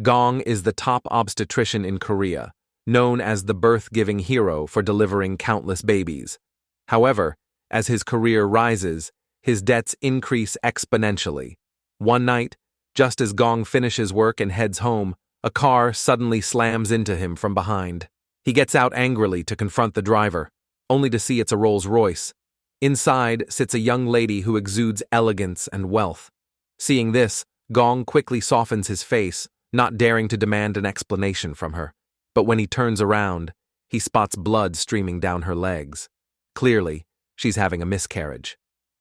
Gong is the top obstetrician in Korea, known as the birth-giving hero for delivering countless babies. However, as his career rises, his debts increase exponentially. One night, just as Gong finishes work and heads home, a car suddenly slams into him from behind. He gets out angrily to confront the driver, only to see it's a Rolls-Royce. Inside sits a young lady who exudes elegance and wealth. Seeing this, Gong quickly softens his face, not daring to demand an explanation from her. But when he turns around, he spots blood streaming down her legs. Clearly, she's having a miscarriage.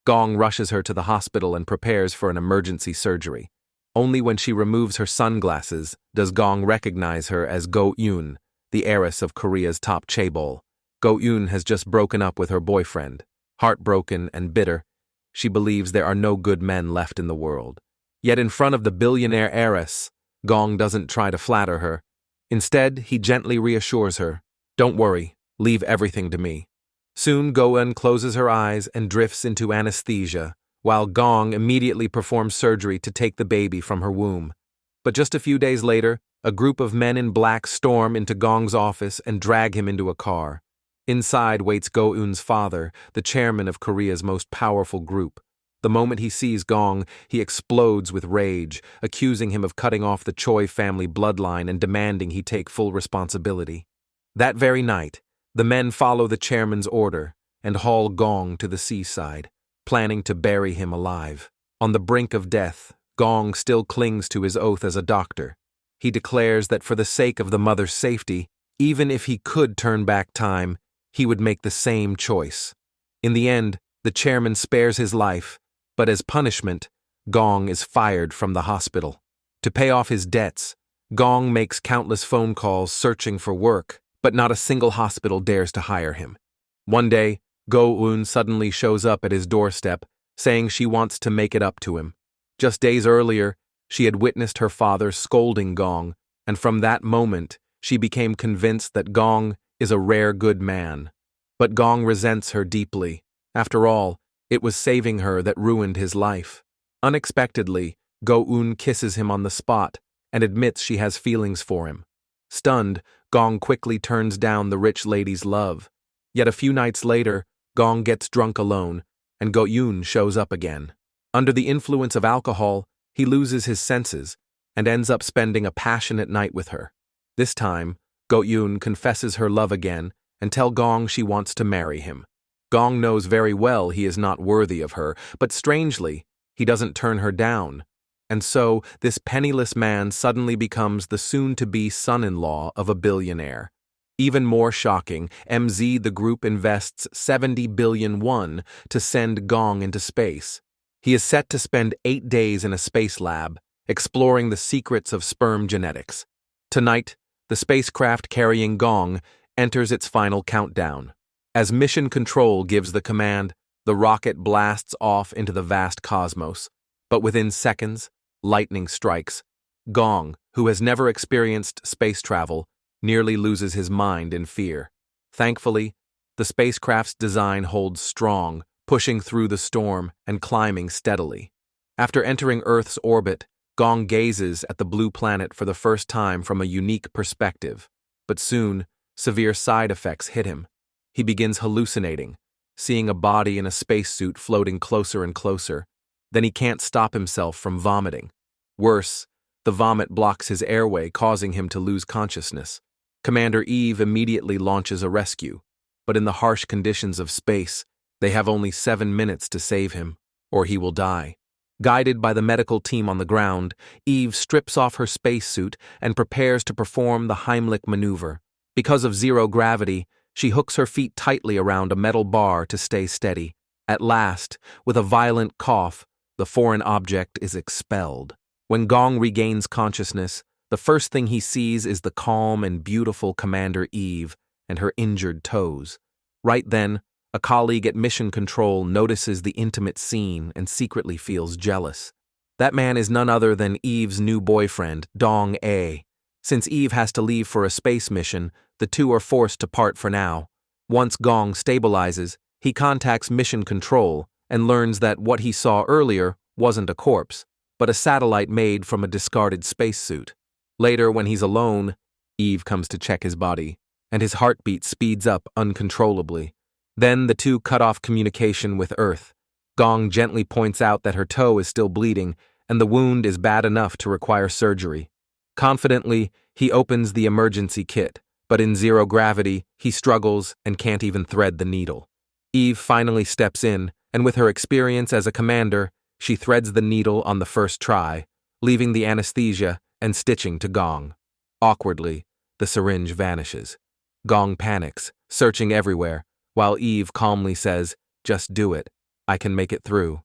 Gong rushes her to the hospital and prepares for an emergency surgery. Only when she removes her sunglasses does Gong recognize her as Go-eun, the heiress of Korea's top chaebol. Go-eun has just broken up with her boyfriend. Heartbroken and bitter, she believes there are no good men left in the world. Yet in front of the billionaire heiress, Gong doesn't try to flatter her. Instead, he gently reassures her, "Don't worry, leave everything to me." Soon Go-eun closes her eyes and drifts into anesthesia, while Gong immediately performs surgery to take the baby from her womb. But just a few days later, a group of men in black storm into Gong's office and drag him into a car. Inside waits Go-eun's father, the chairman of Korea's most powerful group. The moment he sees Gong, he explodes with rage, accusing him of cutting off the Choi family bloodline and demanding he take full responsibility. That very night, the men follow the chairman's order and haul Gong to the seaside, planning to bury him alive. On the brink of death, Gong still clings to his oath as a doctor. He declares that for the sake of the mother's safety, even if he could turn back time, he would make the same choice. In the end, the chairman spares his life, but as punishment, Gong is fired from the hospital. To pay off his debts, Gong makes countless phone calls searching for work, but not a single hospital dares to hire him. One day, Go-eun suddenly shows up at his doorstep, saying she wants to make it up to him. Just days earlier, she had witnessed her father scolding Gong, and from that moment, she became convinced that Gong is a rare good man. But Gong resents her deeply. After all, it was saving her that ruined his life. Unexpectedly, Go-eun kisses him on the spot and admits she has feelings for him. Stunned, Gong quickly turns down the rich lady's love. Yet a few nights later, Gong gets drunk alone, and Go-eun shows up again. Under the influence of alcohol, he loses his senses and ends up spending a passionate night with her. This time, Go-eun confesses her love again and tells Gong she wants to marry him. Gong knows very well he is not worthy of her, but strangely, he doesn't turn her down. And so, this penniless man suddenly becomes the soon-to-be son-in-law of a billionaire. Even more shocking, MZ the group invests 70 billion won to send Gong into space. He is set to spend 8 days in a space lab, exploring the secrets of sperm genetics. Tonight, the spacecraft carrying Gong enters its final countdown. As mission control gives the command, the rocket blasts off into the vast cosmos. But within seconds, lightning strikes. Gong, who has never experienced space travel, nearly loses his mind in fear. Thankfully, the spacecraft's design holds strong, pushing through the storm and climbing steadily. After entering Earth's orbit, Gong gazes at the blue planet for the first time from a unique perspective. But soon, severe side effects hit him. He begins hallucinating, seeing a body in a spacesuit floating closer and closer. Then he can't stop himself from vomiting. Worse, the vomit blocks his airway, causing him to lose consciousness. Commander Eve immediately launches a rescue, but in the harsh conditions of space, they have only 7 minutes to save him, or he will die. Guided by the medical team on the ground, Eve strips off her spacesuit and prepares to perform the Heimlich maneuver. Because of zero gravity, she hooks her feet tightly around a metal bar to stay steady. At last, with a violent cough, the foreign object is expelled. When Gong regains consciousness, the first thing he sees is the calm and beautiful Commander Eve and her injured toes. Right then, a colleague at Mission Control notices the intimate scene and secretly feels jealous. That man is none other than Eve's new boyfriend, Dong-ae. Since Eve has to leave for a space mission, the two are forced to part for now. Once Gong stabilizes, he contacts Mission Control and learns that what he saw earlier wasn't a corpse, but a satellite made from a discarded spacesuit. Later, when he's alone, Eve comes to check his body, and his heartbeat speeds up uncontrollably. Then the two cut off communication with Earth. Gong gently points out that her toe is still bleeding, and the wound is bad enough to require surgery. Confidently, he opens the emergency kit, but in zero gravity, he struggles and can't even thread the needle. Eve finally steps in, and with her experience as a commander, she threads the needle on the first try, leaving the anesthesia and stitching to Gong. Awkwardly, the syringe vanishes. Gong panics, searching everywhere, while Eve calmly says, "Just do it. I can make it through."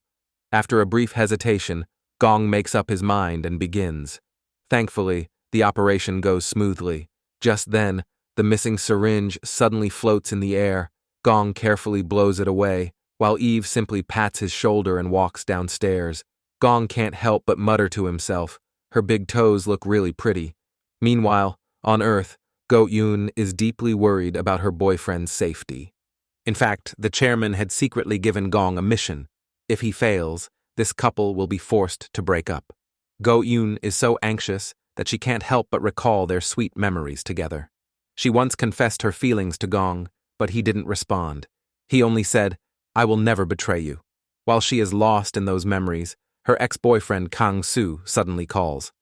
After a brief hesitation, Gong makes up his mind and begins. Thankfully, the operation goes smoothly. Just then, the missing syringe suddenly floats in the air. Gong carefully blows it away, while Eve simply pats his shoulder and walks downstairs. Gong can't help but mutter to himself. Her big toes look really pretty. Meanwhile, on Earth, Go-eun is deeply worried about her boyfriend's safety. In fact, the chairman had secretly given Gong a mission. If he fails, this couple will be forced to break up. Go-eun is so anxious that she can't help but recall their sweet memories together. She once confessed her feelings to Gong, but he didn't respond. He only said, "I will never betray you." While she is lost in those memories, her ex-boyfriend Kang-soo suddenly calls.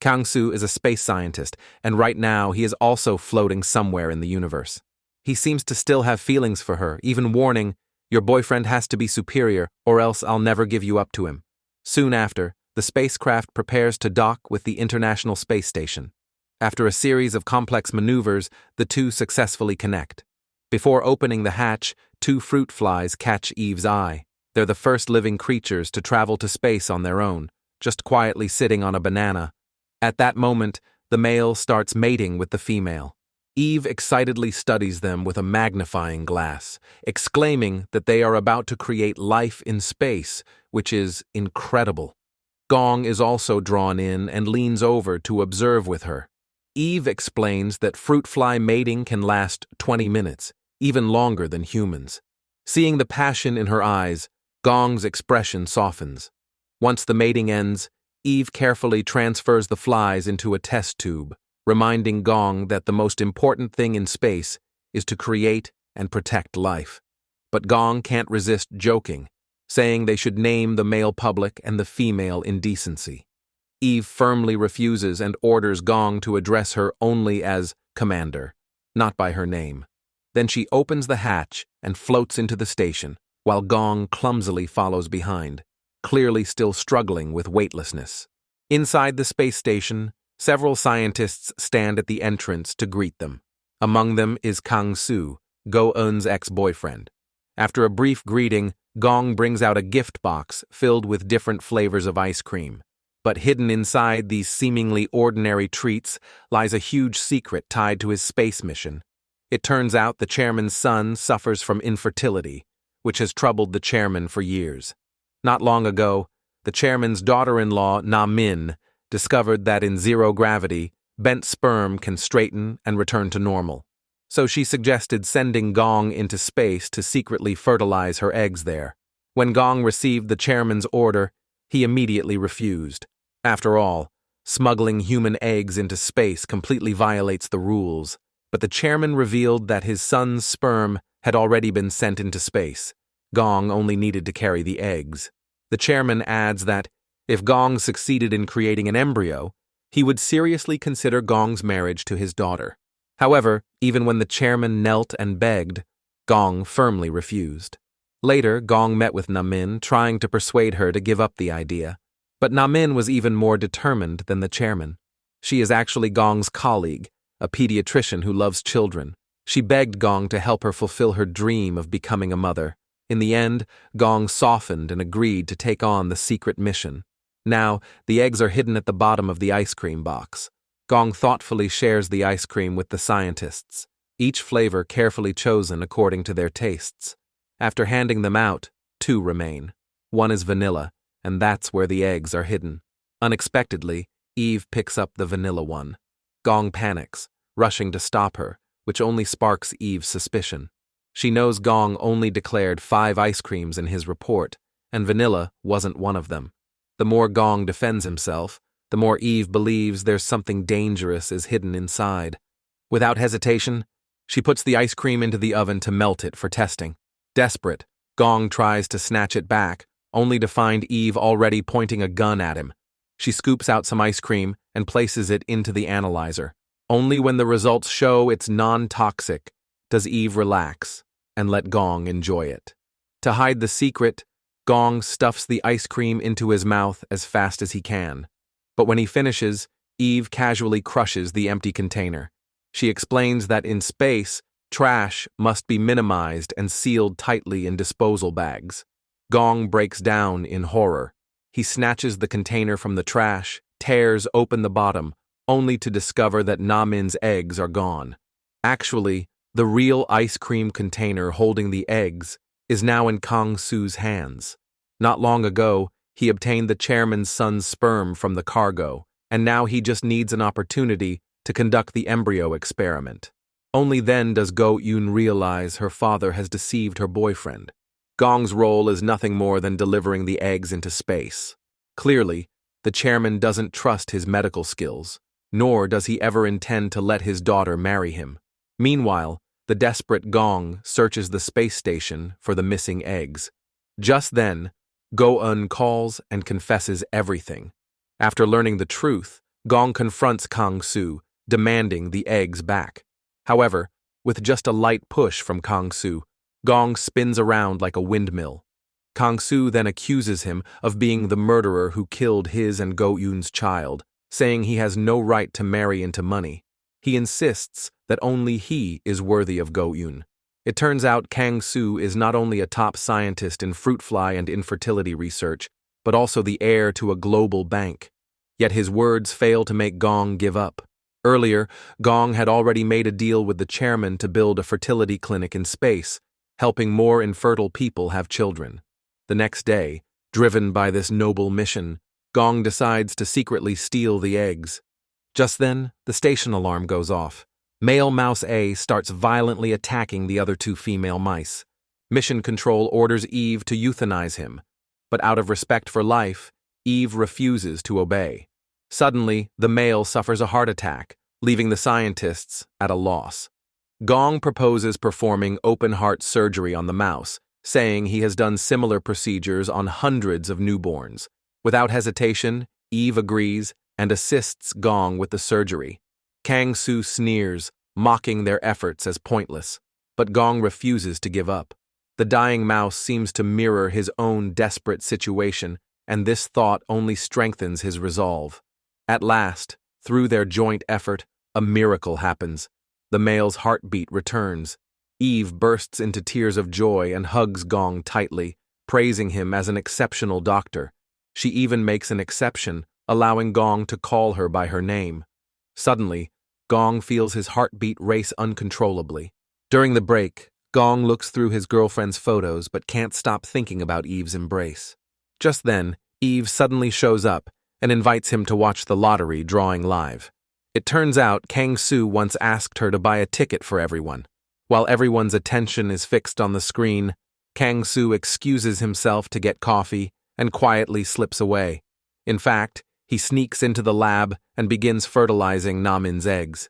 Kang-soo is a space scientist, and right now he is also floating somewhere in the universe. He seems to still have feelings for her, even warning, "Your boyfriend has to be superior, or else I'll never give you up to him." Soon after, the spacecraft prepares to dock with the International Space Station. After a series of complex maneuvers, the two successfully connect. Before opening the hatch, two fruit flies catch Eve's eye. They're the first living creatures to travel to space on their own, just quietly sitting on a banana. At that moment, the male starts mating with the female. Eve excitedly studies them with a magnifying glass, exclaiming that they are about to create life in space, which is incredible. Gong is also drawn in and leans over to observe with her. Eve explains that fruit fly mating can last 20 minutes, even longer than humans. Seeing the passion in her eyes, Gong's expression softens. Once the mating ends, Eve carefully transfers the flies into a test tube, reminding Gong that the most important thing in space is to create and protect life. But Gong can't resist joking, saying they should name the male public and the female in decency. Eve firmly refuses and orders Gong to address her only as Commander, not by her name. Then she opens the hatch and floats into the station, while Gong clumsily follows behind, clearly still struggling with weightlessness. Inside the space station, several scientists stand at the entrance to greet them. Among them is Kang-soo, Go-eun's ex-boyfriend. After a brief greeting, Gong brings out a gift box filled with different flavors of ice cream. But hidden inside these seemingly ordinary treats lies a huge secret tied to his space mission. It turns out the chairman's son suffers from infertility, which has troubled the chairman for years. Not long ago, the chairman's daughter-in-law, Na-min, discovered that in zero gravity, bent sperm can straighten and return to normal. So she suggested sending Gong into space to secretly fertilize her eggs there. When Gong received the chairman's order, he immediately refused. After all, smuggling human eggs into space completely violates the rules, but the chairman revealed that his son's sperm had already been sent into space. Gong only needed to carry the eggs. The chairman adds that, if Gong succeeded in creating an embryo, he would seriously consider Gong's marriage to his daughter. However, even when the chairman knelt and begged, Gong firmly refused. Later, Gong met with Na-min, trying to persuade her to give up the idea. But Na-min was even more determined than the chairman. She is actually Gong's colleague, a pediatrician who loves children. She begged Gong to help her fulfill her dream of becoming a mother. In the end, Gong softened and agreed to take on the secret mission. Now, the eggs are hidden at the bottom of the ice cream box. Gong thoughtfully shares the ice cream with the scientists, each flavor carefully chosen according to their tastes. After handing them out, two remain. One is vanilla, and that's where the eggs are hidden. Unexpectedly, Eve picks up the vanilla one. Gong panics, rushing to stop her, which only sparks Eve's suspicion. She knows Gong only declared 5 ice creams in his report, and vanilla wasn't one of them. The more Gong defends himself, the more Eve believes there's something dangerous is hidden inside. Without hesitation, she puts the ice cream into the oven to melt it for testing. Desperate, Gong tries to snatch it back, only to find Eve already pointing a gun at him. She scoops out some ice cream and places it into the analyzer. Only when the results show it's non-toxic does Eve relax and let Gong enjoy it. To hide the secret, Gong stuffs the ice cream into his mouth as fast as he can. But when he finishes, Eve casually crushes the empty container. She explains that in space, trash must be minimized and sealed tightly in disposal bags. Gong breaks down in horror. He snatches the container from the trash, tears open the bottom, only to discover that Na-min's eggs are gone. Actually, the real ice cream container holding the eggs is now in Kang-soo's hands. Not long ago, he obtained the chairman's son's sperm from the cargo, and now he just needs an opportunity to conduct the embryo experiment. Only then does Go-eun realize her father has deceived her boyfriend. Gong's role is nothing more than delivering the eggs into space. Clearly, the chairman doesn't trust his medical skills, nor does he ever intend to let his daughter marry him. Meanwhile, the desperate Gong searches the space station for the missing eggs. Just then, Go-eun calls and confesses everything. After learning the truth, Gong confronts Kang-soo, demanding the eggs back. However, with just a light push from Kang-soo, Gong spins around like a windmill. Kang-soo then accuses him of being the murderer who killed his and Go-eun's child, saying he has no right to marry into money. He insists that only he is worthy of Go-eun. It turns out Kang-soo is not only a top scientist in fruit fly and infertility research, but also the heir to a global bank. Yet his words fail to make Gong give up. Earlier, Gong had already made a deal with the chairman to build a fertility clinic in space, helping more infertile people have children. The next day, driven by this noble mission, Gong decides to secretly steal the eggs. Just then, the station alarm goes off. Male mouse A starts violently attacking the other two female mice. Mission Control orders Eve to euthanize him, but out of respect for life, Eve refuses to obey. Suddenly, the male suffers a heart attack, leaving the scientists at a loss. Gong proposes performing open-heart surgery on the mouse, saying he has done similar procedures on hundreds of newborns. Without hesitation, Eve agrees and assists Gong with the surgery. Kang-soo sneers, mocking their efforts as pointless, but Gong refuses to give up. The dying mouse seems to mirror his own desperate situation, and this thought only strengthens his resolve. At last, through their joint effort, a miracle happens. The male's heartbeat returns. Eve bursts into tears of joy and hugs Gong tightly, praising him as an exceptional doctor. She even makes an exception, allowing Gong to call her by her name. Suddenly, Gong feels his heartbeat race uncontrollably. During the break, Gong looks through his girlfriend's photos but can't stop thinking about Eve's embrace. Just then, Eve suddenly shows up and invites him to watch the lottery drawing live. It turns out Kang-soo once asked her to buy a ticket for everyone. While everyone's attention is fixed on the screen, Kang-soo excuses himself to get coffee and quietly slips away. In fact, he sneaks into the lab and begins fertilizing Na-min's eggs.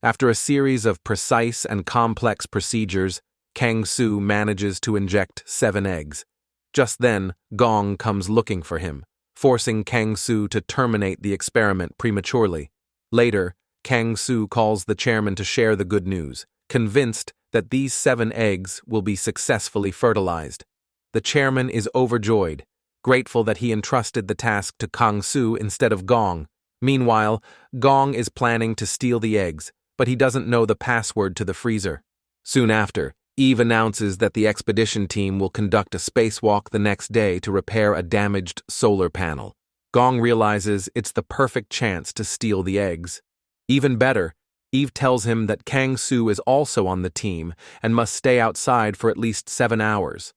After a series of precise and complex procedures, Kang-soo manages to inject 7 eggs. Just then, Gong comes looking for him, forcing Kang-soo to terminate the experiment prematurely. Later, Kang-soo calls the chairman to share the good news, convinced that these 7 eggs will be successfully fertilized. The chairman is overjoyed, grateful that he entrusted the task to Kang-soo instead of Gong. Meanwhile, Gong is planning to steal the eggs, but he doesn't know the password to the freezer. Soon after, Eve announces that the expedition team will conduct a spacewalk the next day to repair a damaged solar panel. Gong realizes it's the perfect chance to steal the eggs. Even better, Eve tells him that Kang-soo is also on the team and must stay outside for at least 7 hours.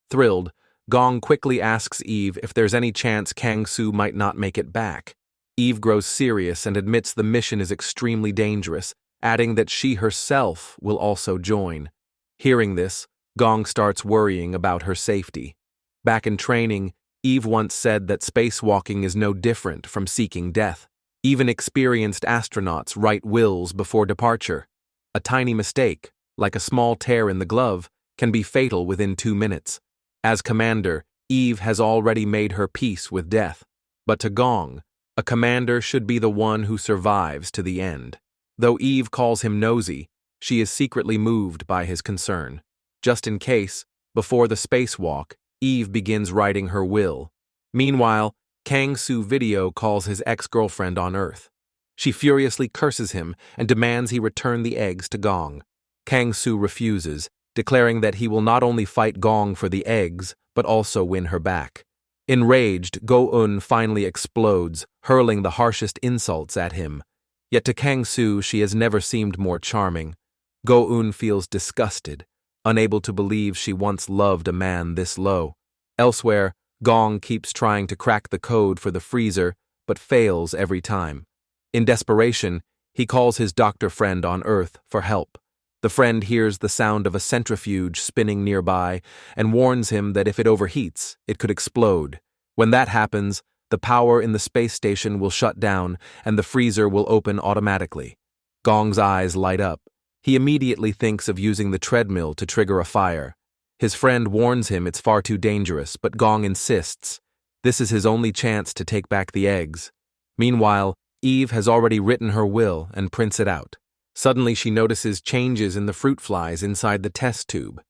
Thrilled, Gong quickly asks Eve if there's any chance Kang-soo might not make it back. Eve grows serious and admits the mission is extremely dangerous, adding that she herself will also join. Hearing this, Gong starts worrying about her safety. Back in training, Eve once said that spacewalking is no different from seeking death. Even experienced astronauts write wills before departure. A tiny mistake, like a small tear in the glove, can be fatal within 2 minutes. As commander, Eve has already made her peace with death. But to Gong, a commander should be the one who survives to the end. Though Eve calls him nosy, she is secretly moved by his concern. Just in case, before the spacewalk, Eve begins writing her will. Meanwhile, Kang-soo video calls his ex-girlfriend on Earth. She furiously curses him and demands he return the eggs to Gong. Kang-soo refuses, declaring that he will not only fight Gong for the eggs, but also win her back. Enraged, Go-eun finally explodes, hurling the harshest insults at him. Yet to Kang-soo she has never seemed more charming. Go-eun feels disgusted, unable to believe she once loved a man this low. Elsewhere, Gong keeps trying to crack the code for the freezer, but fails every time. In desperation, he calls his doctor friend on Earth for help. The friend hears the sound of a centrifuge spinning nearby and warns him that if it overheats, it could explode. When that happens, the power in the space station will shut down and the freezer will open automatically. Gong's eyes light up. He immediately thinks of using the treadmill to trigger a fire. His friend warns him it's far too dangerous, but Gong insists. This is his only chance to take back the eggs. Meanwhile, Eve has already written her will and prints it out. Suddenly she notices changes in the fruit flies inside the test tube.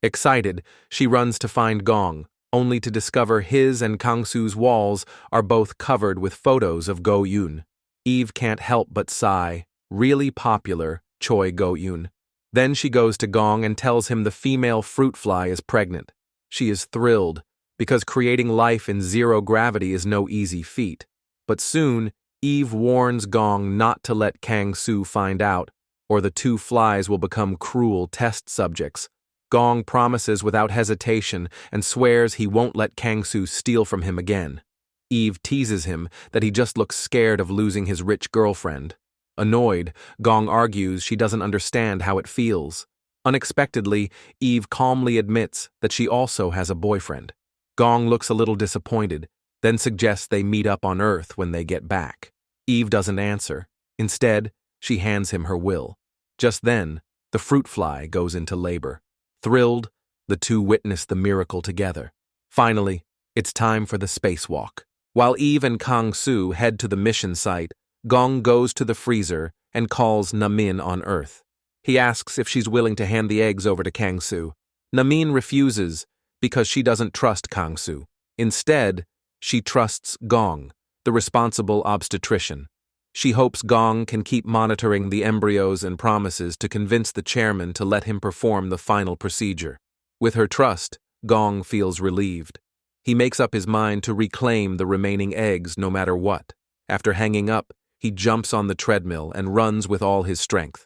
Excited, she runs to find Gong, only to discover his and Kang-soo's walls are both covered with photos of Go-eun. Eve can't help but sigh, really popular, Choi Go-eun. Then she goes to Gong and tells him the female fruit fly is pregnant. She is thrilled, because creating life in zero gravity is no easy feat. But soon, Eve warns Gong not to let Kang-soo find out, or the two flies will become cruel test subjects. Gong promises without hesitation and swears he won't let Kang-soo steal from him again. Eve teases him that he just looks scared of losing his rich girlfriend. Annoyed, Gong argues she doesn't understand how it feels. Unexpectedly, Eve calmly admits that she also has a boyfriend. Gong looks a little disappointed, then suggests they meet up on Earth when they get back. Eve doesn't answer. Instead, she hands him her will. Just then, the fruit fly goes into labor. Thrilled, the two witness the miracle together. Finally, it's time for the spacewalk. While Eve and Kang-soo head to the mission site, Gong goes to the freezer and calls Namin on Earth. He asks if she's willing to hand the eggs over to Kang-soo. Namin refuses because she doesn't trust Kang-soo. Instead, she trusts Gong, the responsible obstetrician. She hopes Gong can keep monitoring the embryos and promises to convince the chairman to let him perform the final procedure. With her trust, Gong feels relieved. He makes up his mind to reclaim the remaining eggs no matter what. After hanging up, he jumps on the treadmill and runs with all his strength.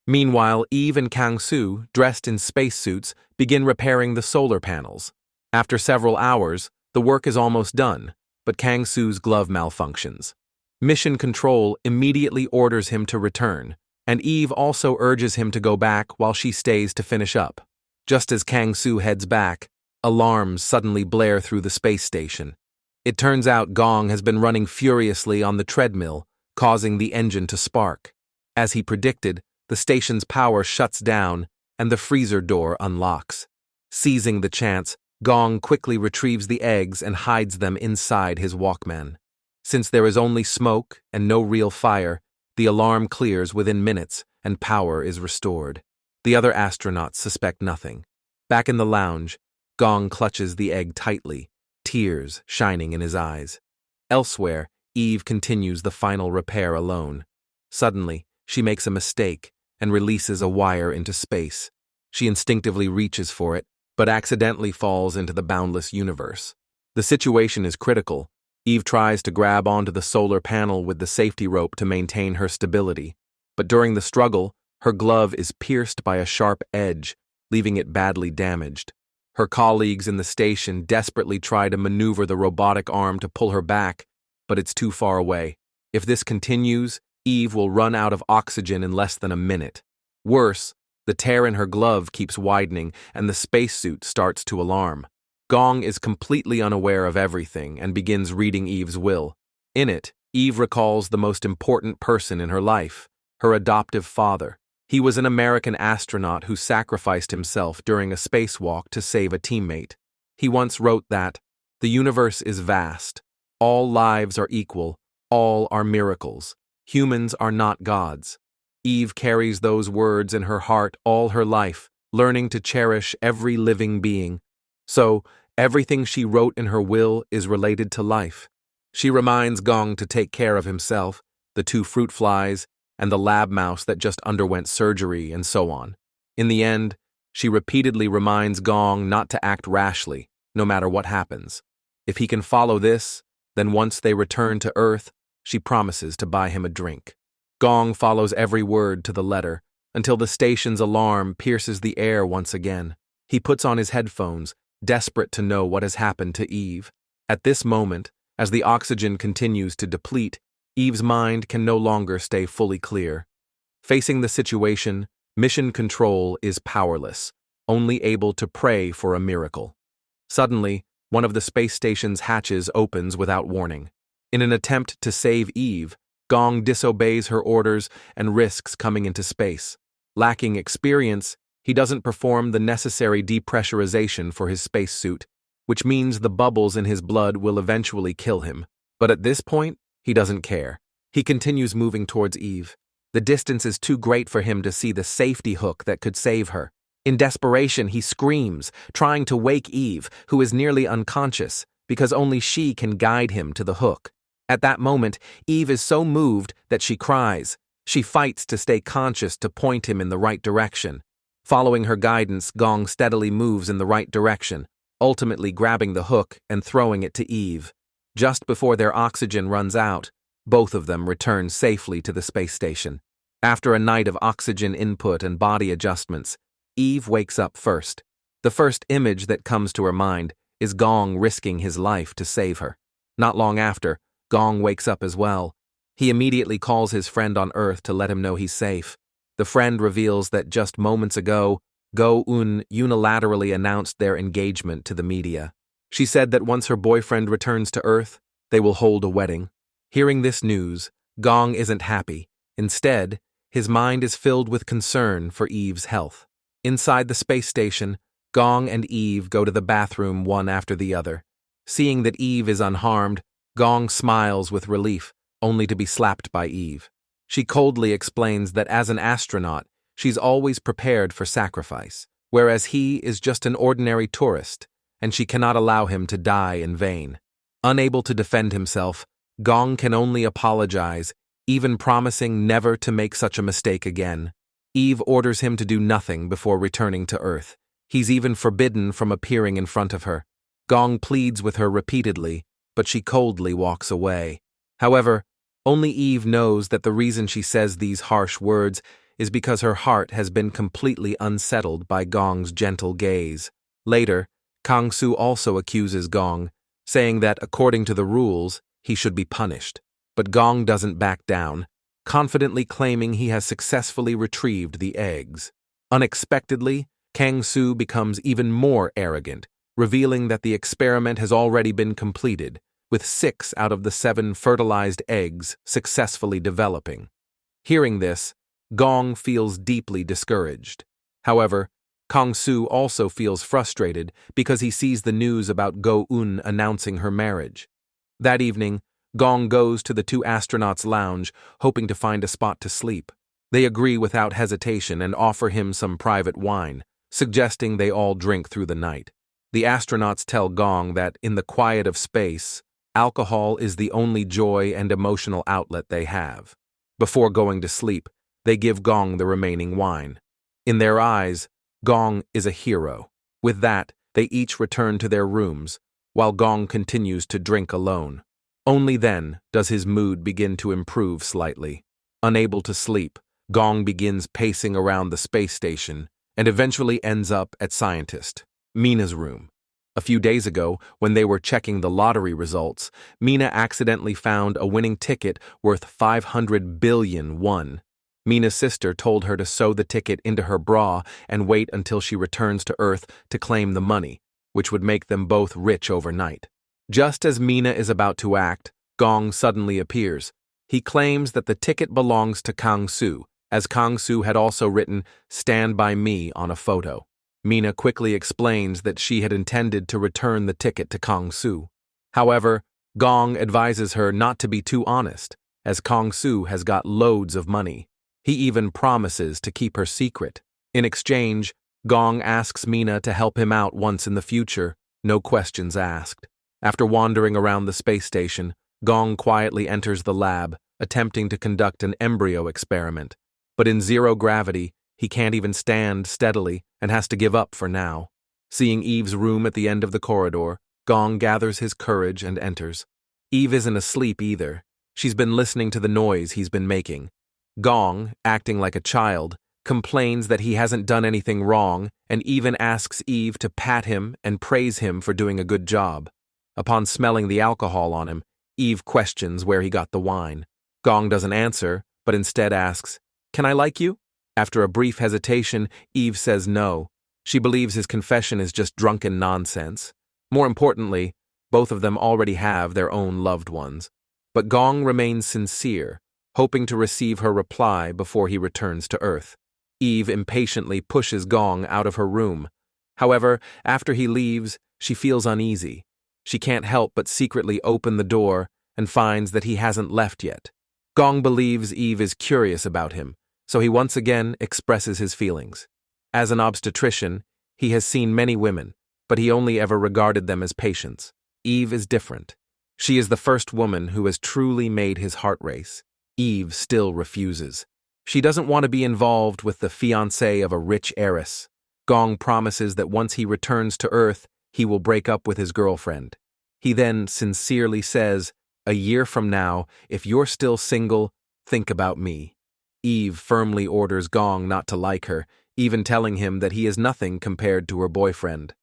Meanwhile, Eve and Kang-soo, dressed in spacesuits, begin repairing the solar panels. After several hours, the work is almost done, but Kang-soo's glove malfunctions. Mission Control immediately orders him to return, and Eve also urges him to go back while she stays to finish up. Just as Kang-soo heads back, alarms suddenly blare through the space station. It turns out Gong has been running furiously on the treadmill, causing the engine to spark. As he predicted, the station's power shuts down and the freezer door unlocks. Seizing the chance, Gong quickly retrieves the eggs and hides them inside his Walkman. Since there is only smoke and no real fire, the alarm clears within minutes and power is restored. The other astronauts suspect nothing. Back in the lounge, Gong clutches the egg tightly, tears shining in his eyes. Elsewhere, Eve continues the final repair alone. Suddenly, she makes a mistake and releases a wire into space. She instinctively reaches for it, but accidentally falls into the boundless universe. The situation is critical. Eve tries to grab onto the solar panel with the safety rope to maintain her stability, but during the struggle, her glove is pierced by a sharp edge, leaving it badly damaged. Her colleagues in the station desperately try to maneuver the robotic arm to pull her back, but it's too far away. If this continues, Eve will run out of oxygen in less than a minute. Worse, the tear in her glove keeps widening and the spacesuit starts to alarm. Gong is completely unaware of everything and begins reading Eve's will. In it, Eve recalls the most important person in her life, her adoptive father. He was an American astronaut who sacrificed himself during a spacewalk to save a teammate. He once wrote that, "The universe is vast. All lives are equal. All are miracles. Humans are not gods." Eve carries those words in her heart all her life, learning to cherish every living being. So, everything she wrote in her will is related to life. She reminds Gong to take care of himself, the two fruit flies, and the lab mouse that just underwent surgery, and so on. In the end, she repeatedly reminds Gong not to act rashly, no matter what happens. If he can follow this, then once they return to Earth, she promises to buy him a drink. Gong follows every word to the letter, until the station's alarm pierces the air once again. He puts on his headphones, desperate to know what has happened to Eve. At this moment, as the oxygen continues to deplete, Eve's mind can no longer stay fully clear. Facing the situation, Mission Control is powerless, only able to pray for a miracle. Suddenly, one of the space station's hatches opens without warning. In an attempt to save Eve, Gong disobeys her orders and risks coming into space. Lacking experience, he doesn't perform the necessary depressurization for his spacesuit, which means the bubbles in his blood will eventually kill him. But at this point, he doesn't care. He continues moving towards Eve. The distance is too great for him to see the safety hook that could save her. In desperation, he screams, trying to wake Eve, who is nearly unconscious, because only she can guide him to the hook. At that moment, Eve is so moved that she cries. She fights to stay conscious to point him in the right direction. Following her guidance, Gong steadily moves in the right direction, ultimately grabbing the hook and throwing it to Eve. Just before their oxygen runs out, both of them return safely to the space station. After a night of oxygen input and body adjustments, Eve wakes up first. The first image that comes to her mind is Gong risking his life to save her. Not long after, Gong wakes up as well. He immediately calls his friend on Earth to let him know he's safe. The friend reveals that just moments ago, Go-eun unilaterally announced their engagement to the media. She said that once her boyfriend returns to Earth, they will hold a wedding. Hearing this news, Gong isn't happy. Instead, his mind is filled with concern for Eve's health. Inside the space station, Gong and Eve go to the bathroom one after the other. Seeing that Eve is unharmed, Gong smiles with relief, only to be slapped by Eve. She coldly explains that as an astronaut, she's always prepared for sacrifice, whereas he is just an ordinary tourist, and she cannot allow him to die in vain. Unable to defend himself, Gong can only apologize, even promising never to make such a mistake again. Eve orders him to do nothing before returning to Earth. He's even forbidden from appearing in front of her. Gong pleads with her repeatedly, but she coldly walks away. However, only Eve knows that the reason she says these harsh words is because her heart has been completely unsettled by Gong's gentle gaze. Later, Kang-soo also accuses Gong, saying that according to the rules, he should be punished. But Gong doesn't back down, confidently claiming he has successfully retrieved the eggs. Unexpectedly, Kang-soo becomes even more arrogant, revealing that the experiment has already been completed, with 6 out of the 7 fertilized eggs successfully developing. Hearing this, Gong feels deeply discouraged. However, Kang-soo also feels frustrated because he sees the news about Go-eun announcing her marriage. That evening, Gong goes to the 2 astronauts' lounge, hoping to find a spot to sleep. They agree without hesitation and offer him some private wine, suggesting they all drink through the night. The astronauts tell Gong that in the quiet of space, alcohol is the only joy and emotional outlet they have. Before going to sleep, they give Gong the remaining wine. In their eyes, Gong is a hero. With that, they each return to their rooms, while Gong continues to drink alone. Only then does his mood begin to improve slightly. Unable to sleep, Gong begins pacing around the space station and eventually ends up at scientist Mina's room. A few days ago, when they were checking the lottery results, Mina accidentally found a winning ticket worth 500 billion won. Mina's sister told her to sew the ticket into her bra and wait until she returns to Earth to claim the money. which would make them both rich overnight. Just as Mina is about to act, Gong suddenly appears. He claims that the ticket belongs to Kang-soo, as Kang-soo had also written "Stand by me" on a photo. Mina quickly explains that she had intended to return the ticket to Kang-soo. However, Gong advises her not to be too honest, as Kang-soo has got loads of money. He even promises to keep her secret. In exchange, Gong asks Mina to help him out once in the future, no questions asked. After wandering around the space station, Gong quietly enters the lab, attempting to conduct an embryo experiment. But in zero gravity, he can't even stand steadily and has to give up for now. Seeing Eve's room at the end of the corridor, Gong gathers his courage and enters. Eve isn't asleep either. She's been listening to the noise he's been making. Gong, acting like a child, complains that he hasn't done anything wrong and even asks Eve to pat him and praise him for doing a good job. Upon smelling the alcohol on him, Eve questions where he got the wine. Gong doesn't answer, but instead asks, "Can I like you?" After a brief hesitation, Eve says no. She believes his confession is just drunken nonsense. More importantly, both of them already have their own loved ones. But Gong remains sincere, hoping to receive her reply before he returns to Earth. Eve impatiently pushes Gong out of her room. However, after he leaves, she feels uneasy. She can't help but secretly open the door and finds that he hasn't left yet. Gong believes Eve is curious about him, so he once again expresses his feelings. As an obstetrician, he has seen many women, but he only ever regarded them as patients. Eve is different. She is the first woman who has truly made his heart race. Eve still refuses. She doesn't want to be involved with the fiancé of a rich heiress. Gong promises that once he returns to Earth, he will break up with his girlfriend. He then sincerely says, "A year from now, if you're still single, think about me." Eve firmly orders Gong not to like her, even telling him that he is nothing compared to her boyfriend.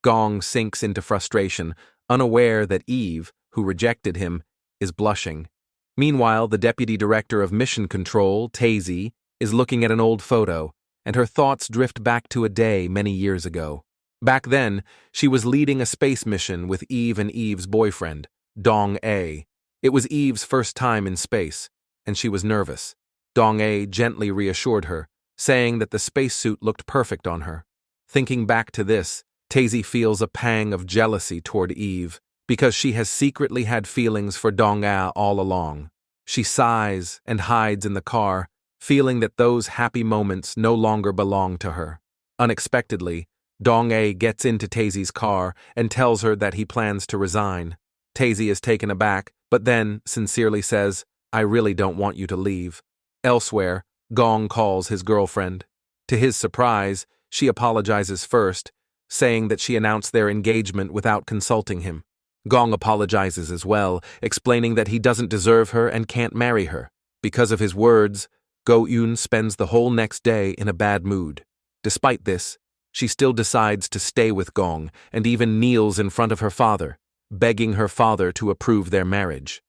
Gong sinks into frustration, unaware that Eve, who rejected him, is blushing. Meanwhile, the deputy director of mission control, Tazy, is looking at an old photo, and her thoughts drift back to a day many years ago. Back then, she was leading a space mission with Eve and Eve's boyfriend, Dong-A. It was Eve's first time in space, and she was nervous. Dong-A gently reassured her, saying that the spacesuit looked perfect on her. Thinking back to this, Tazy feels a pang of jealousy toward Eve, because she has secretly had feelings for Dong-A all along. She sighs and hides in the car, feeling that those happy moments no longer belong to her. Unexpectedly, Dong-A gets into Tazy's car and tells her that he plans to resign. Tazy is taken aback, but then sincerely says, "I really don't want you to leave." Elsewhere, Gong calls his girlfriend. To his surprise, she apologizes first, saying that she announced their engagement without consulting him. Gong apologizes as well, explaining that he doesn't deserve her and can't marry her. Because of his words, Go-eun spends the whole next day in a bad mood. Despite this, she still decides to stay with Gong and even kneels in front of her father, begging her father to approve their marriage.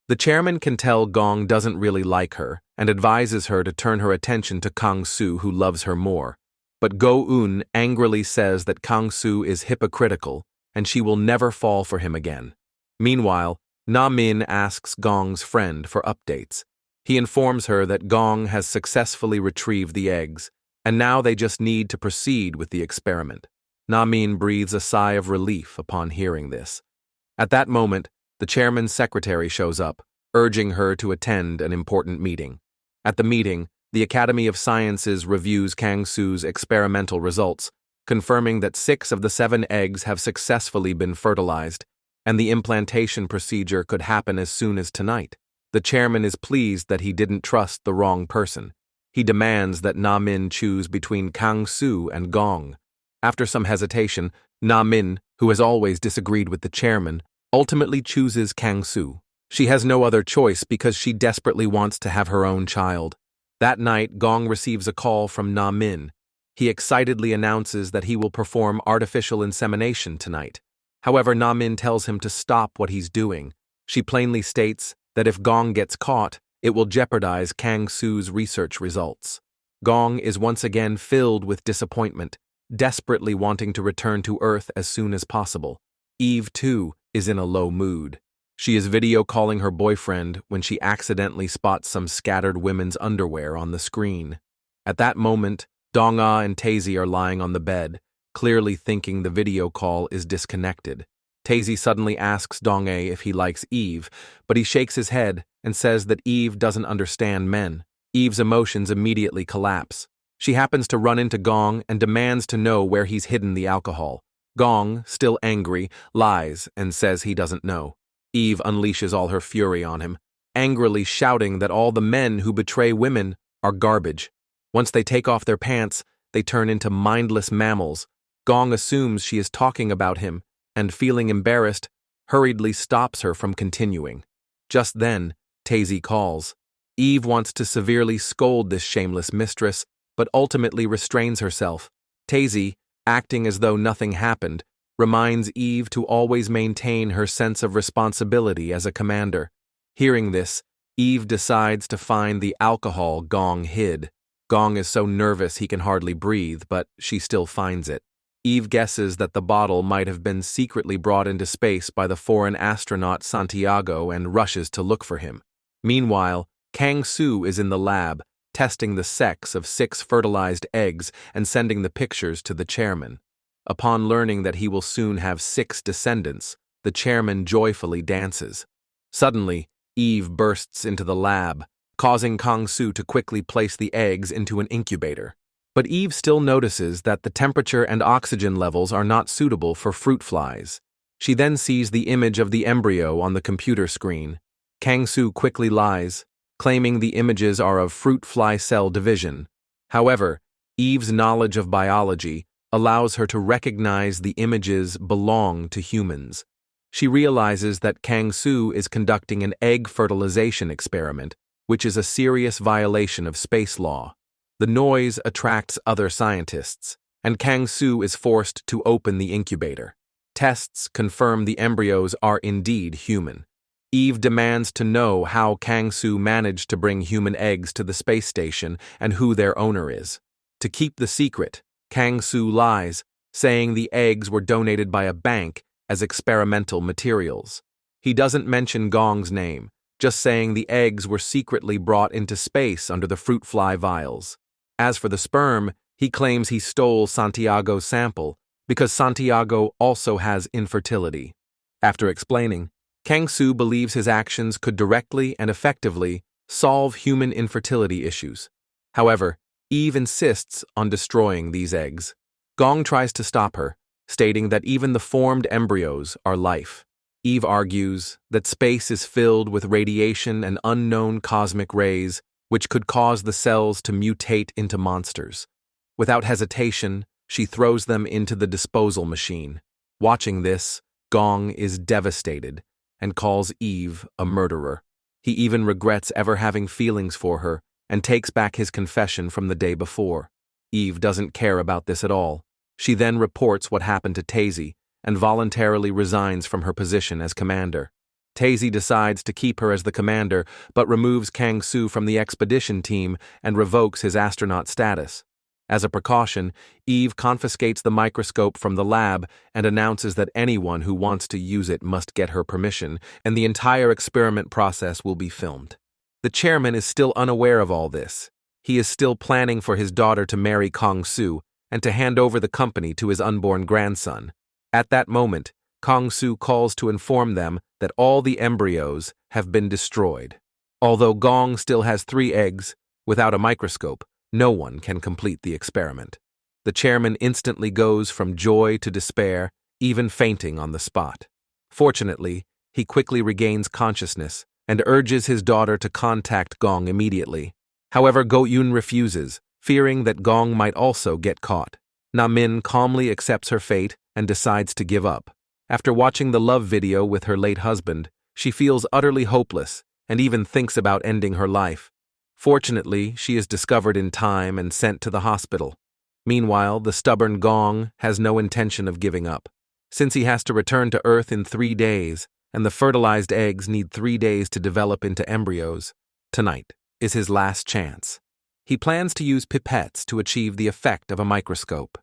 The chairman can tell Gong doesn't really like her and advises her to turn her attention to Kang-soo, who loves her more. But Go-eun angrily says that Kang-soo is hypocritical and she will never fall for him again. Meanwhile, Na-min asks Gong's friend for updates. He informs her that Gong has successfully retrieved the eggs, and now they just need to proceed with the experiment. Na-min breathes a sigh of relief upon hearing this. At that moment, the chairman's secretary shows up, urging her to attend an important meeting. At the meeting, the Academy of Sciences reviews Kang-soo's experimental results, confirming that 6 of the 7 eggs have successfully been fertilized, and the implantation procedure could happen as soon as tonight. The chairman is pleased that he didn't trust the wrong person. He demands that Na-min choose between Kang-soo and Gong. After some hesitation, Na-min, who has always disagreed with the chairman, ultimately chooses Kang-soo. She has no other choice because she desperately wants to have her own child. That night, Gong receives a call from Na-min. He excitedly announces that he will perform artificial insemination tonight. However, Na-min tells him to stop what he's doing. She plainly states that if Gong gets caught, it will jeopardize Kang-soo's research results. Gong is once again filled with disappointment, desperately wanting to return to Earth as soon as possible. Eve, too, is in a low mood. She is video calling her boyfriend when she accidentally spots some scattered women's underwear on the screen. At that moment, Dong-ah and Taezi are lying on the bed, clearly thinking the video call is disconnected. Taezi suddenly asks Dong-ae if he likes Eve, but he shakes his head and says that Eve doesn't understand men. Eve's emotions immediately collapse. She happens to run into Gong and demands to know where he's hidden the alcohol. Gong, still angry, lies and says he doesn't know. Eve unleashes all her fury on him, angrily shouting that all the men who betray women are garbage. Once they take off their pants, they turn into mindless mammals. Gong assumes she is talking about him and, feeling embarrassed, hurriedly stops her from continuing. Just then, Taezi calls. Eve wants to severely scold this shameless mistress, but ultimately restrains herself. Taezi, acting as though nothing happened, reminds Eve to always maintain her sense of responsibility as a commander. Hearing this, Eve decides to find the alcohol Gong hid. Gong is so nervous he can hardly breathe, but she still finds it. Eve guesses that the bottle might have been secretly brought into space by the foreign astronaut Santiago and rushes to look for him. Meanwhile, Kang-soo is in the lab, testing the sex of 6 fertilized eggs and sending the pictures to the chairman. Upon learning that he will soon have 6 descendants, the chairman joyfully dances. Suddenly, Eve bursts into the lab, causing Kang-soo to quickly place the eggs into an incubator. But Eve still notices that the temperature and oxygen levels are not suitable for fruit flies. She then sees the image of the embryo on the computer screen. Kang-soo quickly lies, claiming the images are of fruit fly cell division. However, Eve's knowledge of biology allows her to recognize the images belong to humans. She realizes that Kang-soo is conducting an egg fertilization experiment, which is a serious violation of space law. The noise attracts other scientists, and Kang-soo is forced to open the incubator. Tests confirm the embryos are indeed human. Eve demands to know how Kang-soo managed to bring human eggs to the space station and who their owner is. To keep the secret, Kang-soo lies, saying the eggs were donated by a bank as experimental materials. He doesn't mention Gong's name, just saying the eggs were secretly brought into space under the fruit fly vials. As for the sperm, he claims he stole Santiago's sample because Santiago also has infertility. After explaining, Kang-soo believes his actions could directly and effectively solve human infertility issues. However, Eve insists on destroying these eggs. Gong tries to stop her, stating that even the formed embryos are life. Eve argues that space is filled with radiation and unknown cosmic rays, which could cause the cells to mutate into monsters. Without hesitation, she throws them into the disposal machine. Watching this, Gong is devastated and calls Eve a murderer. He even regrets ever having feelings for her and takes back his confession from the day before. Eve doesn't care about this at all. She then reports what happened to Taezi and voluntarily resigns from her position as commander. Taezi decides to keep her as the commander, but removes Kang-soo from the expedition team and revokes his astronaut status. As a precaution, Eve confiscates the microscope from the lab and announces that anyone who wants to use it must get her permission, and the entire experiment process will be filmed. The chairman is still unaware of all this. He is still planning for his daughter to marry Kang-soo and to hand over the company to his unborn grandson. At that moment, Kang-soo calls to inform them that all the embryos have been destroyed. Although Gong still has 3 eggs, without a microscope, no one can complete the experiment. The chairman instantly goes from joy to despair, even fainting on the spot. Fortunately, he quickly regains consciousness and urges his daughter to contact Gong immediately. However, Go-eun refuses, fearing that Gong might also get caught. Na-min calmly accepts her fate and decides to give up. After watching the love video with her late husband, she feels utterly hopeless and even thinks about ending her life. Fortunately, she is discovered in time and sent to the hospital. Meanwhile, the stubborn Gong has no intention of giving up. Since he has to return to Earth in 3 days, and the fertilized eggs need 3 days to develop into embryos, tonight is his last chance. He plans to use pipettes to achieve the effect of a microscope.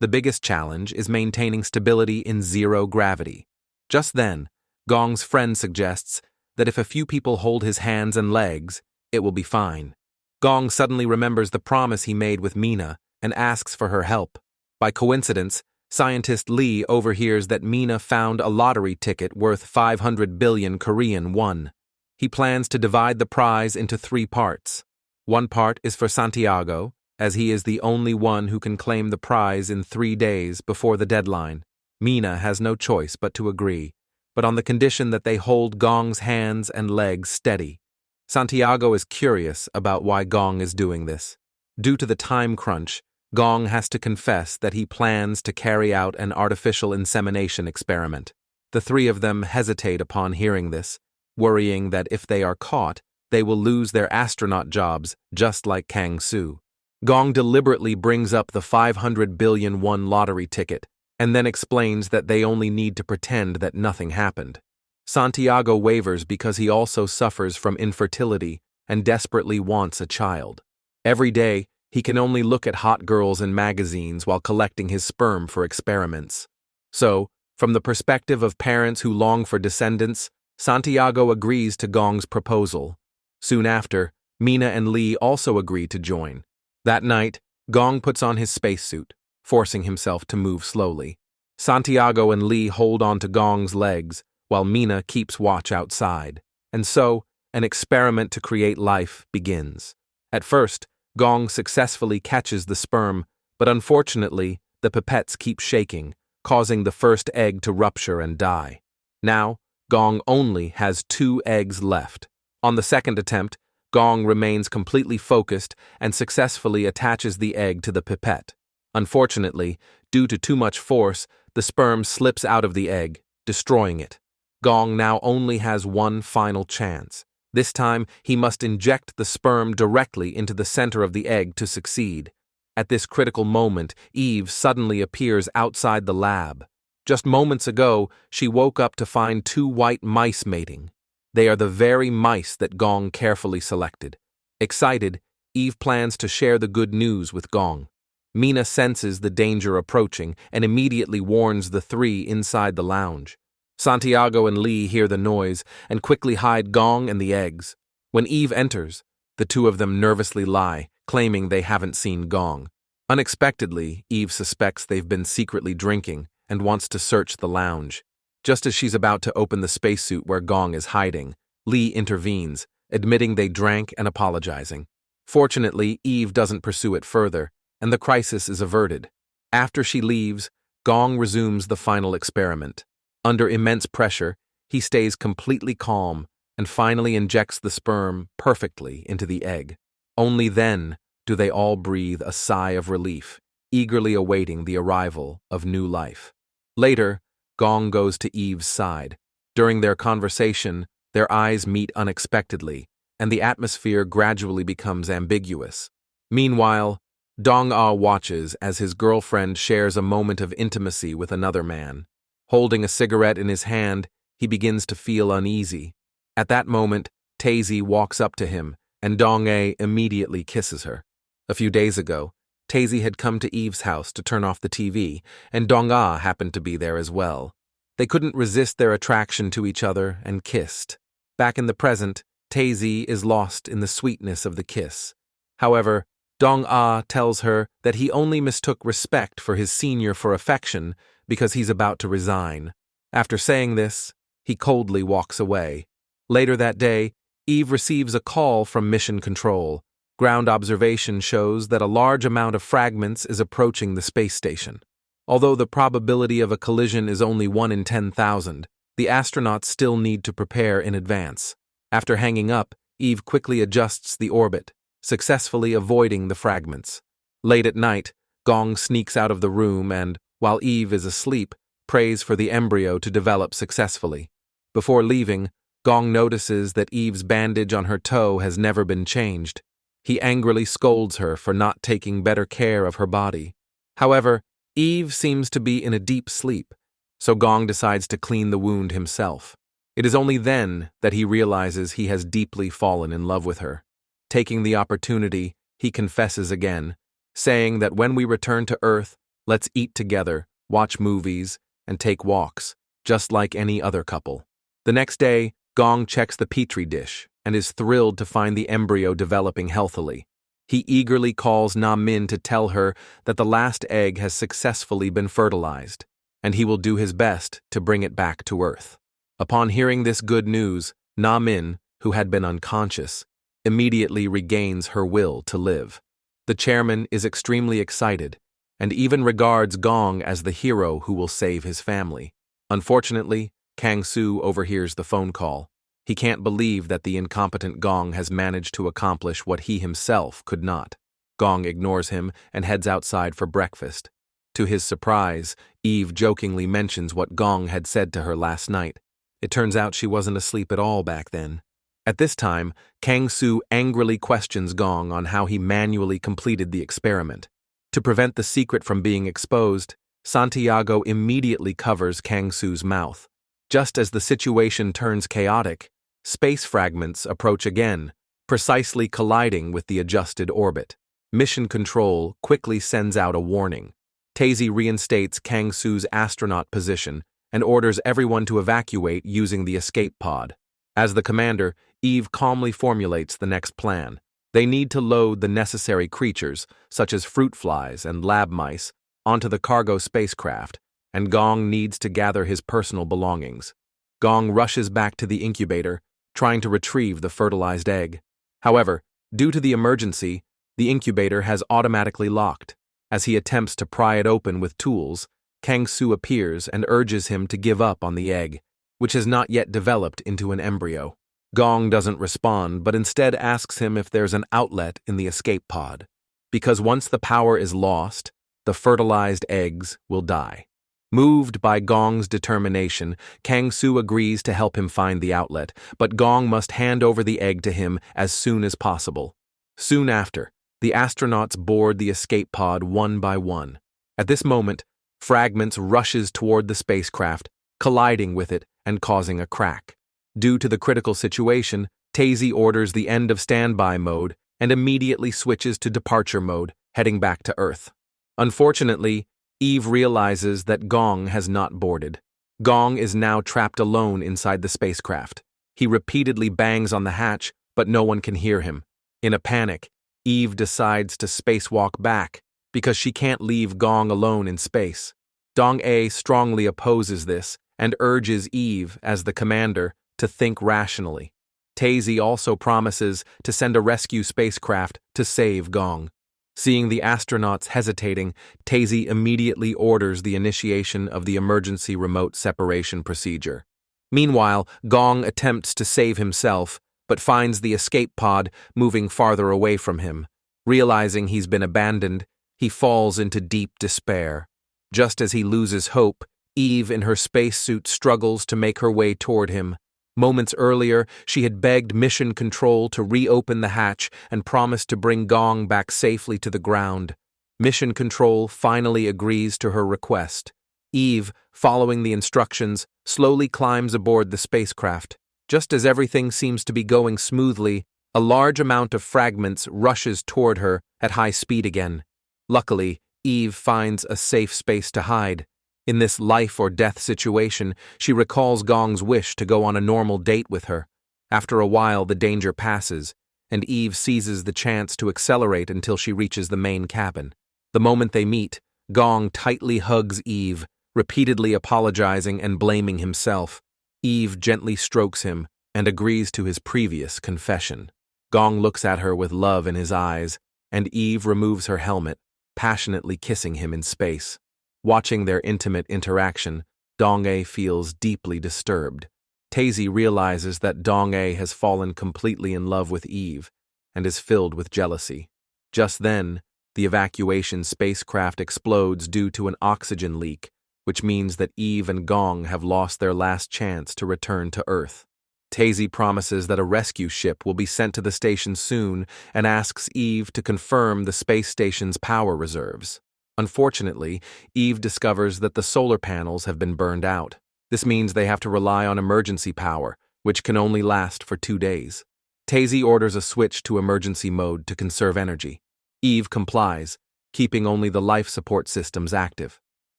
The biggest challenge is maintaining stability in zero gravity. Just then, Gong's friend suggests that if a few people hold his hands and legs, it will be fine. Gong suddenly remembers the promise he made with Mina and asks for her help. By coincidence, scientist Lee overhears that Mina found a lottery ticket worth 500 billion Korean won. He plans to divide the prize into 3 parts. One part is for Santiago, as he is the only one who can claim the prize in 3 days before the deadline. Mina has no choice but to agree, but on the condition that they hold Gong's hands and legs steady. Santiago is curious about why Gong is doing this. Due to the time crunch, Gong has to confess that he plans to carry out an artificial insemination experiment. The 3 of them hesitate upon hearing this, worrying that if they are caught, they will lose their astronaut jobs just like Kang Soo. Gong deliberately brings up the 500 billion won lottery ticket and then explains that they only need to pretend that nothing happened. Santiago wavers because he also suffers from infertility and desperately wants a child. Every day, he can only look at hot girls in magazines while collecting his sperm for experiments. So, from the perspective of parents who long for descendants, Santiago agrees to Gong's proposal. Soon after, Mina and Lee also agree to join. That night, Gong puts on his spacesuit, forcing himself to move slowly. Santiago and Lee hold on to Gong's legs, while Mina keeps watch outside. And so, an experiment to create life begins. At first, Gong successfully catches the sperm, but unfortunately, the pipettes keep shaking, causing the first egg to rupture and die. Now, Gong only has 2 eggs left. On the second attempt, Gong remains completely focused and successfully attaches the egg to the pipette. Unfortunately, due to too much force, the sperm slips out of the egg, destroying it. Gong now only has one final chance. This time, he must inject the sperm directly into the center of the egg to succeed. At this critical moment, Eve suddenly appears outside the lab. Just moments ago, she woke up to find 2 white mice mating. They are the very mice that Gong carefully selected. Excited, Eve plans to share the good news with Gong. Mina senses the danger approaching and immediately warns the 3 inside the lounge. Santiago and Lee hear the noise and quickly hide Gong and the eggs. When Eve enters, the 2 of them nervously lie, claiming they haven't seen Gong. Unexpectedly, Eve suspects they've been secretly drinking and wants to search the lounge. Just as she's about to open the spacesuit where Gong is hiding, Lee intervenes, admitting they drank and apologizing. Fortunately, Eve doesn't pursue it further, and the crisis is averted. After she leaves, Gong resumes the final experiment. Under immense pressure, he stays completely calm and finally injects the sperm perfectly into the egg. Only then do they all breathe a sigh of relief, eagerly awaiting the arrival of new life. Later, Gong goes to Eve's side. During their conversation, their eyes meet unexpectedly, and the atmosphere gradually becomes ambiguous. Meanwhile, Dong-ah watches as his girlfriend shares a moment of intimacy with another man. Holding a cigarette in his hand, he begins to feel uneasy. At that moment, Tazy walks up to him, and Dong-ah immediately kisses her. A few days ago, Tazy had come to Eve's house to turn off the TV, and Dong-ah happened to be there as well. They couldn't resist their attraction to each other and kissed. Back in the present, Tazy is lost in the sweetness of the kiss. However, Dong-ah tells her that he only mistook respect for his senior for affection because he's about to resign. After saying this, he coldly walks away. Later that day, Eve receives a call from Mission Control. Ground observation shows that a large amount of fragments is approaching the space station. Although the probability of a collision is only 1 in 10,000, the astronauts still need to prepare in advance. After hanging up, Eve quickly adjusts the orbit, successfully avoiding the fragments. Late at night, Gong sneaks out of the room and, while Eve is asleep, prays for the embryo to develop successfully. Before leaving, Gong notices that Eve's bandage on her toe has never been changed. He angrily scolds her for not taking better care of her body. However, Eve seems to be in a deep sleep, so Gong decides to clean the wound himself. It is only then that he realizes he has deeply fallen in love with her. Taking the opportunity, he confesses again, saying that when we return to Earth, Let's eat together, watch movies, and take walks, just like any other couple. The next day, Gong checks the petri dish and is thrilled to find the embryo developing healthily. He eagerly calls Na Min to tell her that the last egg has successfully been fertilized, and he will do his best to bring it back to Earth. Upon hearing this good news, Na Min, who had been unconscious, immediately regains her will to live. The chairman is extremely excited and even regards Gong as the hero who will save his family. Unfortunately, Kang-soo overhears the phone call. He can't believe that the incompetent Gong has managed to accomplish what he himself could not. Gong ignores him and heads outside for breakfast. To his surprise, Eve jokingly mentions what Gong had said to her last night. It turns out she wasn't asleep at all back then. At this time, Kang-soo angrily questions Gong on how he manually completed the experiment. To prevent the secret from being exposed, Santiago immediately covers Kang-soo's mouth. Just as the situation turns chaotic, space fragments approach again, precisely colliding with the adjusted orbit. Mission Control quickly sends out a warning. Tazy reinstates Kang-soo's astronaut position and orders everyone to evacuate using the escape pod. As the commander, Eve calmly formulates the next plan. They need to load the necessary creatures, such as fruit flies and lab mice, onto the cargo spacecraft, and Gong needs to gather his personal belongings. Gong rushes back to the incubator, trying to retrieve the fertilized egg. However, due to the emergency, the incubator has automatically locked. As he attempts to pry it open with tools, Kang-soo appears and urges him to give up on the egg, which has not yet developed into an embryo. Gong doesn't respond, but instead asks him if there's an outlet in the escape pod, because once the power is lost, the fertilized eggs will die. Moved by Gong's determination, Kang-soo agrees to help him find the outlet, but Gong must hand over the egg to him as soon as possible. Soon after, the astronauts board the escape pod one by one. At this moment, fragments rushes toward the spacecraft, colliding with it and causing a crack. Due to the critical situation, Tazy orders the end of standby mode and immediately switches to departure mode, heading back to Earth. Unfortunately, Eve realizes that Gong has not boarded. Gong is now trapped alone inside the spacecraft. He repeatedly bangs on the hatch, but no one can hear him. In a panic, Eve decides to spacewalk back because she can't leave Gong alone in space. Dong-ae strongly opposes this and urges Eve, as the commander, to think rationally. Tazy also promises to send a rescue spacecraft to save Gong. Seeing the astronauts hesitating, Tazy immediately orders the initiation of the emergency remote separation procedure. Meanwhile, Gong attempts to save himself, but finds the escape pod moving farther away from him. Realizing he's been abandoned, he falls into deep despair. Just as he loses hope, Eve in her spacesuit struggles to make her way toward him. Moments earlier, she had begged Mission Control to reopen the hatch and promised to bring Gong back safely to the ground. Mission Control finally agrees to her request. Eve, following the instructions, slowly climbs aboard the spacecraft. Just as everything seems to be going smoothly, a large amount of fragments rushes toward her at high speed again. Luckily, Eve finds a safe space to hide. In this life-or-death situation, she recalls Gong's wish to go on a normal date with her. After a while, the danger passes, and Eve seizes the chance to accelerate until she reaches the main cabin. The moment they meet, Gong tightly hugs Eve, repeatedly apologizing and blaming himself. Eve gently strokes him and agrees to his previous confession. Gong looks at her with love in his eyes, and Eve removes her helmet, passionately kissing him in space. Watching their intimate interaction, Dong-ae feels deeply disturbed. Tazy realizes that Dong-ae has fallen completely in love with Eve and is filled with jealousy. Just then, the evacuation spacecraft explodes due to an oxygen leak, which means that Eve and Gong have lost their last chance to return to Earth. Tazy promises that a rescue ship will be sent to the station soon and asks Eve to confirm the space station's power reserves. Unfortunately, Eve discovers that the solar panels have been burned out. This means they have to rely on emergency power, which can only last for 2 days. Tazy orders a switch to emergency mode to conserve energy. Eve complies, keeping only the life support systems active.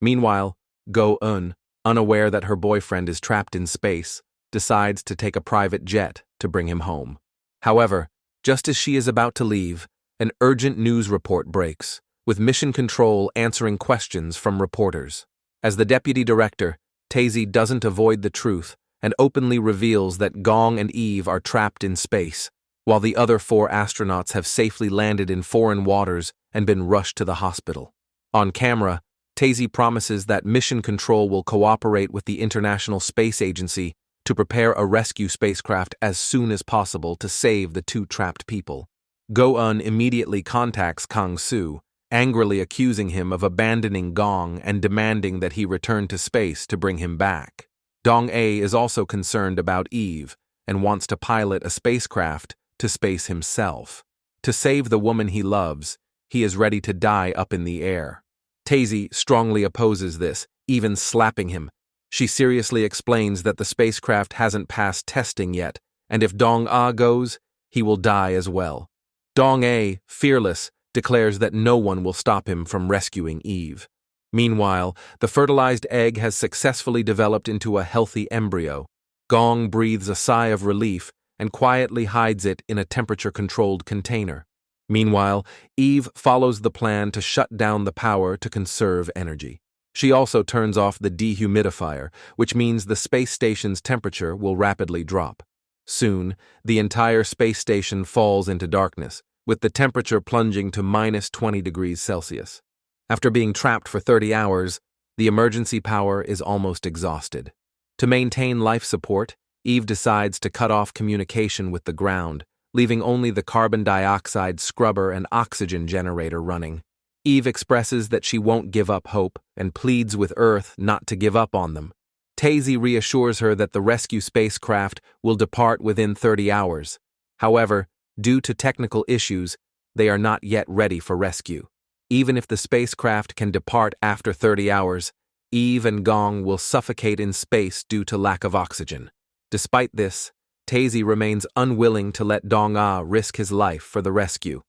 Meanwhile, Go-eun, unaware that her boyfriend is trapped in space, decides to take a private jet to bring him home. However, just as she is about to leave, an urgent news report breaks, with Mission Control answering questions from reporters. As the deputy director, Tae doesn't avoid the truth and openly reveals that Gong and Eve are trapped in space, while the other 4 astronauts have safely landed in foreign waters and been rushed to the hospital. On camera, Tae promises that Mission Control will cooperate with the International Space Agency to prepare a rescue spacecraft as soon as possible to save the 2 trapped people. Go-eun immediately contacts Kang-soo, angrily accusing him of abandoning Gong and demanding that he return to space to bring him back. Dong-ae is also concerned about Eve and wants to pilot a spacecraft to space himself. To save the woman he loves, he is ready to die up in the air. Tae strongly opposes this, even slapping him. She seriously explains that the spacecraft hasn't passed testing yet, and if Dong-ah goes, he will die as well. Dong-ae, fearless, declares that no one will stop him from rescuing Eve. Meanwhile, the fertilized egg has successfully developed into a healthy embryo. Gong breathes a sigh of relief and quietly hides it in a temperature-controlled container. Meanwhile, Eve follows the plan to shut down the power to conserve energy. She also turns off the dehumidifier, which means the space station's temperature will rapidly drop. Soon, the entire space station falls into darkness, with the temperature plunging to -20 degrees Celsius. After being trapped for 30 hours, the emergency power is almost exhausted. To maintain life support, Eve decides to cut off communication with the ground, leaving only the carbon dioxide scrubber and oxygen generator running. Eve expresses that she won't give up hope and pleads with Earth not to give up on them. Tae reassures her that the rescue spacecraft will depart within 30 hours. However, due to technical issues, they are not yet ready for rescue. Even if the spacecraft can depart after 30 hours, Eve and Gong will suffocate in space due to lack of oxygen. Despite this, Tae remains unwilling to let Dong-ah risk his life for the rescue.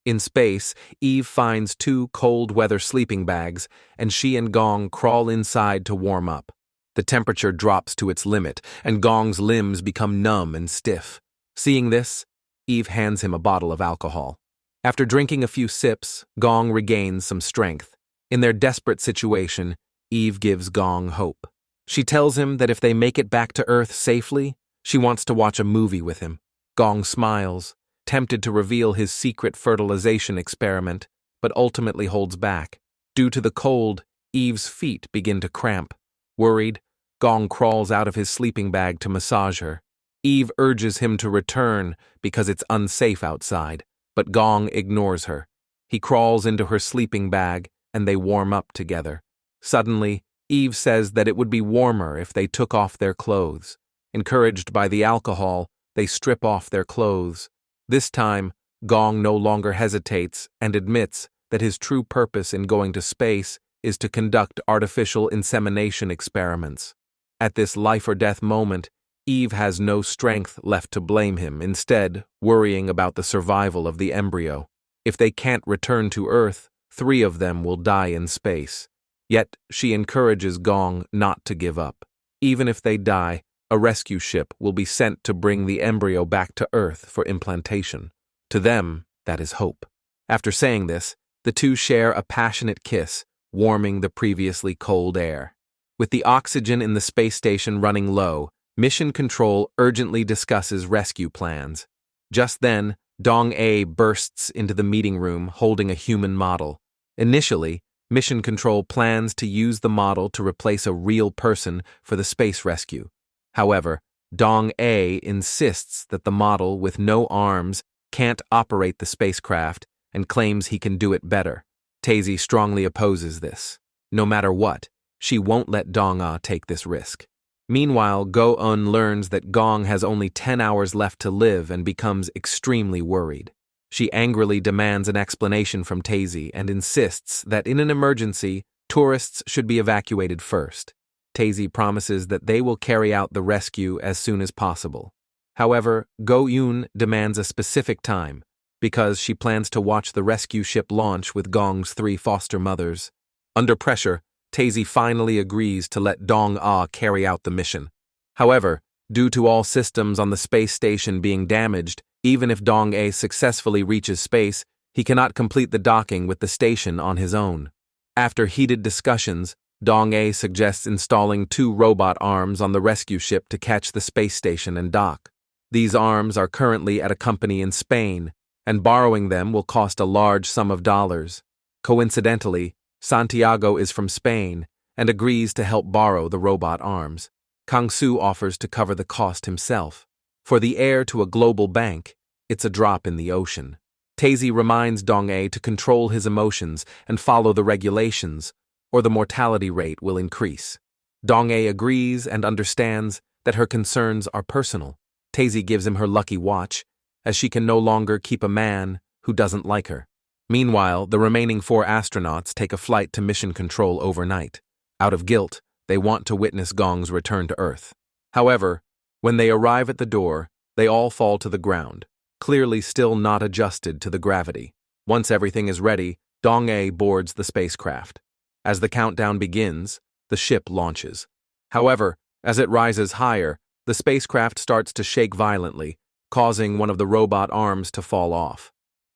In space, Eve finds 2 cold-weather sleeping bags, and she and Gong crawl inside to warm up. The temperature drops to its limit, and Gong's limbs become numb and stiff. Seeing this, Eve hands him a bottle of alcohol. After drinking a few sips, Gong regains some strength. In their desperate situation, Eve gives Gong hope. She tells him that if they make it back to Earth safely, she wants to watch a movie with him. Gong smiles, tempted to reveal his secret fertilization experiment, but ultimately holds back. Due to the cold, Eve's feet begin to cramp. Worried, Gong crawls out of his sleeping bag to massage her. Eve urges him to return because it's unsafe outside, but Gong ignores her. He crawls into her sleeping bag, and they warm up together. Suddenly, Eve says that it would be warmer if they took off their clothes. Encouraged by the alcohol, they strip off their clothes. This time, Gong no longer hesitates and admits that his true purpose in going to space is to conduct artificial insemination experiments. At this life-or-death moment, Eve has no strength left to blame him, instead worrying about the survival of the embryo. If they can't return to Earth, 3 of them will die in space. Yet she encourages Gong not to give up. Even if they die, a rescue ship will be sent to bring the embryo back to Earth for implantation. To them, that is hope. After saying this, the 2 share a passionate kiss, warming the previously cold air. With the oxygen in the space station running low, Mission Control urgently discusses rescue plans. Just then, Dong-ae bursts into the meeting room holding a human model. Initially, Mission Control plans to use the model to replace a real person for the space rescue. However, Dong-ae insists that the model with no arms can't operate the spacecraft and claims he can do it better. Tae strongly opposes this. No matter what, she won't let Dong-ah take this risk. Meanwhile, Go-eun learns that Gong has only 10 hours left to live and becomes extremely worried. She angrily demands an explanation from Tae and insists that in an emergency, tourists should be evacuated first. Tae promises that they will carry out the rescue as soon as possible. However, Go-eun demands a specific time. because she plans to watch the rescue ship launch with Gong's 3 foster mothers. Under pressure, Taezi finally agrees to let Dong-ah carry out the mission. However, due to all systems on the space station being damaged, even if Dong-a successfully reaches space, he cannot complete the docking with the station on his own. After heated discussions, Dong-a suggests installing 2 robot arms on the rescue ship to catch the space station and dock. These arms are currently at a company in Spain, and borrowing them will cost a large sum of dollars. Coincidentally, Santiago is from Spain and agrees to help borrow the robot arms. Kang-soo offers to cover the cost himself. For the heir to a global bank, it's a drop in the ocean. Taezi reminds Dong-a to control his emotions and follow the regulations, or the mortality rate will increase. Dong-a agrees and understands that her concerns are personal. Taezi gives him her lucky watch, as she can no longer keep a man who doesn't like her. Meanwhile, the remaining 4 astronauts take a flight to mission control overnight. Out of guilt, they want to witness Gong's return to Earth. However, when they arrive at the door, they all fall to the ground, clearly still not adjusted to the gravity. Once everything is ready, Dong-a boards the spacecraft. As the countdown begins, the ship launches. However, as it rises higher, the spacecraft starts to shake violently, causing one of the robot arms to fall off.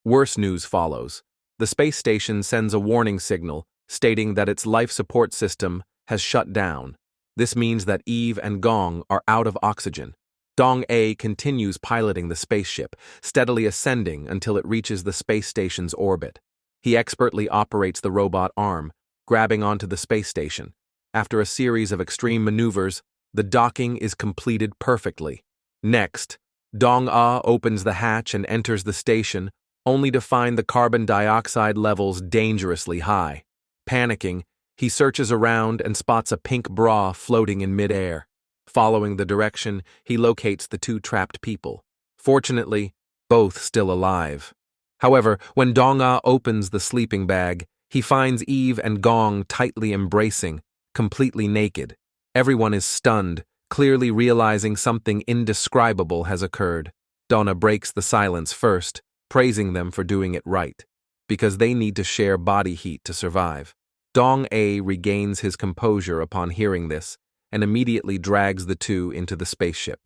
Worse news follows. The space station sends a warning signal stating that its life support system has shut down. This means that Eve and Gong are out of oxygen. Dong-a continues piloting the spaceship, steadily ascending until it reaches the space station's orbit. He expertly operates the robot arm, grabbing onto the space station. After a series of extreme maneuvers, the docking is completed perfectly. Next, Dong-ah opens the hatch and enters the station, only to find the carbon dioxide levels dangerously high. Panicking, he searches around and spots a pink bra floating in midair. Following the direction, he locates the 2 trapped people. Fortunately, both still alive. However, when Dong-ah opens the sleeping bag, he finds Eve and Gong tightly embracing, completely naked. Everyone is stunned, clearly realizing something indescribable has occurred. Donna breaks the silence first, praising them for doing it right, because they need to share body heat to survive. Dong-a regains his composure upon hearing this, and immediately drags the 2 into the spaceship.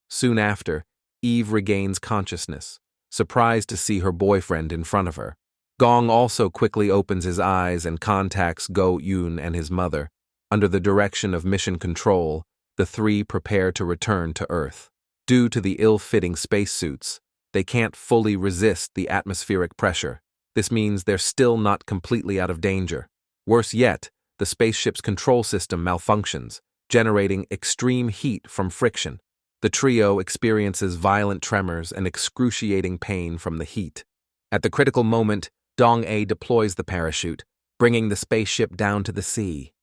Soon after, Eve regains consciousness, surprised to see her boyfriend in front of her. Gong also quickly opens his eyes and contacts Go-eun and his mother. Under the direction of Mission Control, the 3 prepare to return to Earth. Due to the ill-fitting spacesuits, they can't fully resist the atmospheric pressure. This means they're still not completely out of danger. Worse yet, the spaceship's control system malfunctions, generating extreme heat from friction. The trio experiences violent tremors and excruciating pain from the heat. At the critical moment, Dong-a deploys the parachute, bringing the spaceship down to the sea.